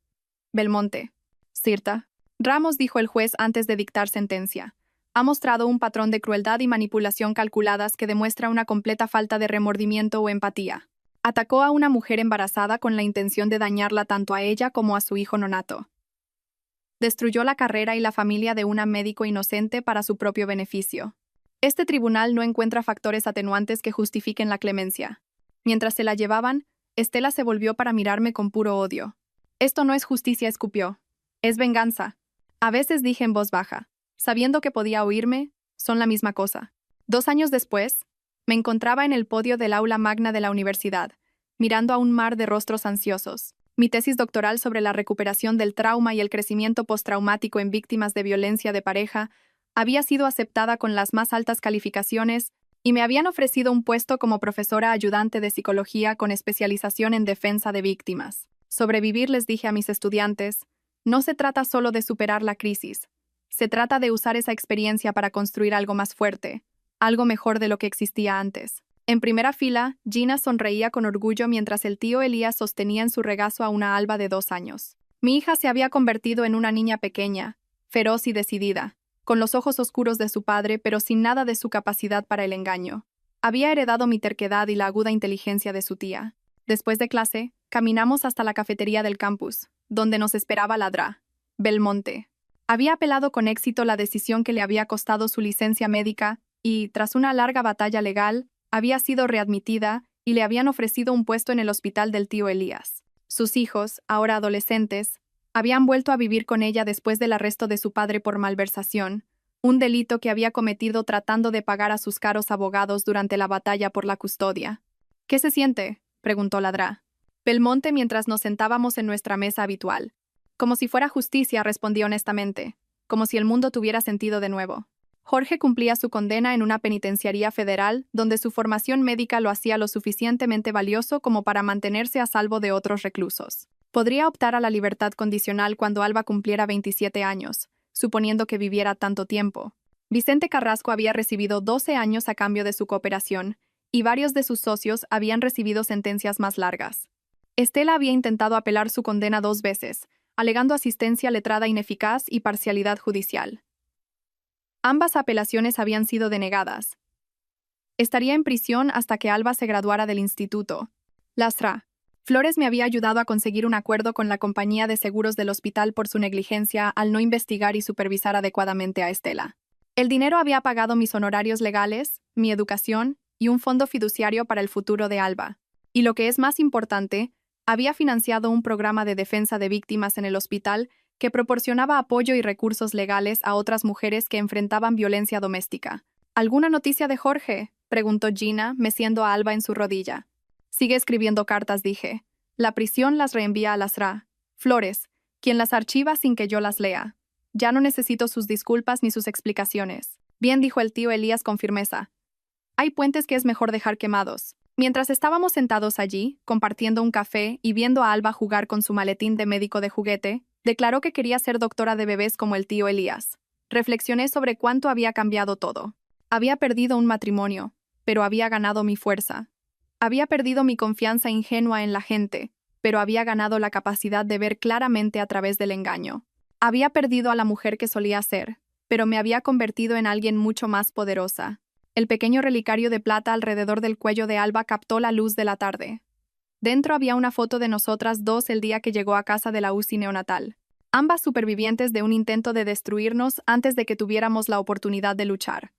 Belmonte. Cirta. Ramos, dijo el juez antes de dictar sentencia. Ha mostrado un patrón de crueldad y manipulación calculadas que demuestra una completa falta de remordimiento o empatía. Atacó a una mujer embarazada con la intención de dañarla tanto a ella como a su hijo nonato. Destruyó la carrera y la familia de una médico inocente para su propio beneficio. Este tribunal no encuentra factores atenuantes que justifiquen la clemencia. Mientras se la llevaban, Estela se volvió para mirarme con puro odio. Esto no es justicia, escupió. Es venganza. A veces dije en voz baja, sabiendo que podía oírme, son la misma cosa. 2 años después, me encontraba en el podio del aula magna de la universidad, mirando a un mar de rostros ansiosos. Mi tesis doctoral sobre la recuperación del trauma y el crecimiento postraumático en víctimas de violencia de pareja había sido aceptada con las más altas calificaciones y me habían ofrecido un puesto como profesora ayudante de psicología con especialización en defensa de víctimas. Sobrevivir, les dije a mis estudiantes, no se trata solo de superar la crisis. Se trata de usar esa experiencia para construir algo más fuerte, algo mejor de lo que existía antes. En primera fila, Gina sonreía con orgullo mientras el tío Elías sostenía en su regazo a una Alba de 2 años. Mi hija se había convertido en una niña pequeña, feroz y decidida, con los ojos oscuros de su padre pero sin nada de su capacidad para el engaño. Había heredado mi terquedad y la aguda inteligencia de su tía. Después de clase, caminamos hasta la cafetería del campus, donde nos esperaba Ladra, Belmonte. Había apelado con éxito la decisión que le había costado su licencia médica y, tras una larga batalla legal, había sido readmitida y le habían ofrecido un puesto en el hospital del tío Elías. Sus hijos, ahora adolescentes, habían vuelto a vivir con ella después del arresto de su padre por malversación, un delito que había cometido tratando de pagar a sus caros abogados durante la batalla por la custodia. ¿Qué se siente?, preguntó Ladra Belmonte mientras nos sentábamos en nuestra mesa habitual. Como si fuera justicia, respondí honestamente, como si el mundo tuviera sentido de nuevo. Jorge cumplía su condena en una penitenciaría federal, donde su formación médica lo hacía lo suficientemente valioso como para mantenerse a salvo de otros reclusos. Podría optar a la libertad condicional cuando Alba cumpliera 27 años, suponiendo que viviera tanto tiempo. Vicente Carrasco había recibido 12 años a cambio de su cooperación, y varios de sus socios habían recibido sentencias más largas. Estela había intentado apelar su condena 2 veces, alegando asistencia letrada ineficaz y parcialidad judicial. Ambas apelaciones habían sido denegadas. Estaría en prisión hasta que Alba se graduara del instituto. Lastra Flores me había ayudado a conseguir un acuerdo con la compañía de seguros del hospital por su negligencia al no investigar y supervisar adecuadamente a Estela. El dinero había pagado mis honorarios legales, mi educación y un fondo fiduciario para el futuro de Alba. Y lo que es más importante, había financiado un programa de defensa de víctimas en el hospital que proporcionaba apoyo y recursos legales a otras mujeres que enfrentaban violencia doméstica. ¿Alguna noticia de Jorge?, preguntó Gina, meciendo a Alba en su rodilla. Sigue escribiendo cartas, dije. La prisión las reenvía a Lastra Flores, quien las archiva sin que yo las lea. Ya no necesito sus disculpas ni sus explicaciones. Bien, dijo el tío Elías con firmeza. Hay puentes que es mejor dejar quemados. Mientras estábamos sentados allí, compartiendo un café y viendo a Alba jugar con su maletín de médico de juguete, declaró que quería ser doctora de bebés como el tío Elías. Reflexioné sobre cuánto había cambiado todo. Había perdido un matrimonio, pero había ganado mi fuerza. Había perdido mi confianza ingenua en la gente, pero había ganado la capacidad de ver claramente a través del engaño. Había perdido a la mujer que solía ser, pero me había convertido en alguien mucho más poderosa. El pequeño relicario de plata alrededor del cuello de Alba captó la luz de la tarde. Dentro había una foto de nosotras dos el día que llegó a casa de la UCI neonatal. Ambas supervivientes de un intento de destruirnos antes de que tuviéramos la oportunidad de luchar.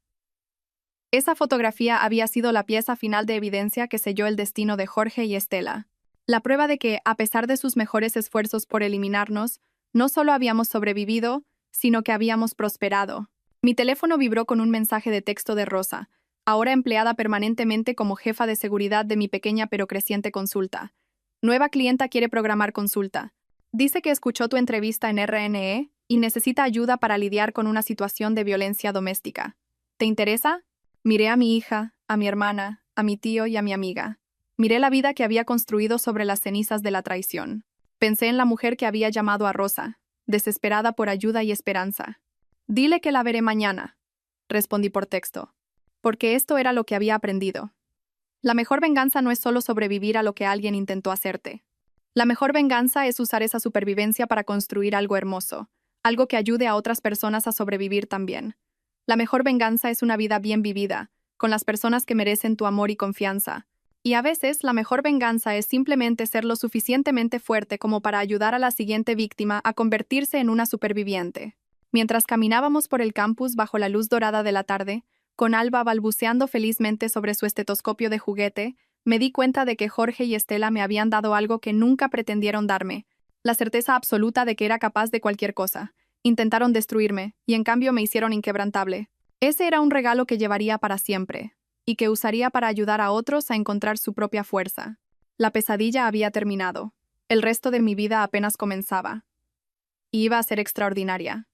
Esa fotografía había sido la pieza final de evidencia que selló el destino de Jorge y Estela. La prueba de que, a pesar de sus mejores esfuerzos por eliminarnos, no solo habíamos sobrevivido, sino que habíamos prosperado. Mi teléfono vibró con un mensaje de texto de Rosa, ahora empleada permanentemente como jefa de seguridad de mi pequeña pero creciente consulta. Nueva clienta quiere programar consulta. Dice que escuchó tu entrevista en RNE y necesita ayuda para lidiar con una situación de violencia doméstica. ¿Te interesa? Miré a mi hija, a mi hermana, a mi tío y a mi amiga. Miré la vida que había construido sobre las cenizas de la traición. Pensé en la mujer que había llamado a Rosa, desesperada por ayuda y esperanza. Dile que la veré mañana, respondí por texto, porque esto era lo que había aprendido. La mejor venganza no es solo sobrevivir a lo que alguien intentó hacerte. La mejor venganza es usar esa supervivencia para construir algo hermoso, algo que ayude a otras personas a sobrevivir también. La mejor venganza es una vida bien vivida, con las personas que merecen tu amor y confianza. Y a veces la mejor venganza es simplemente ser lo suficientemente fuerte como para ayudar a la siguiente víctima a convertirse en una superviviente. Mientras caminábamos por el campus bajo la luz dorada de la tarde, con Alba balbuceando felizmente sobre su estetoscopio de juguete, me di cuenta de que Jorge y Estela me habían dado algo que nunca pretendieron darme, La certeza absoluta de que era capaz de cualquier cosa. Intentaron destruirme, y en cambio me hicieron inquebrantable. Ese era un regalo que llevaría para siempre, y que usaría para ayudar a otros a encontrar su propia fuerza. La pesadilla había terminado. El resto de mi vida apenas comenzaba. Y iba a ser extraordinaria.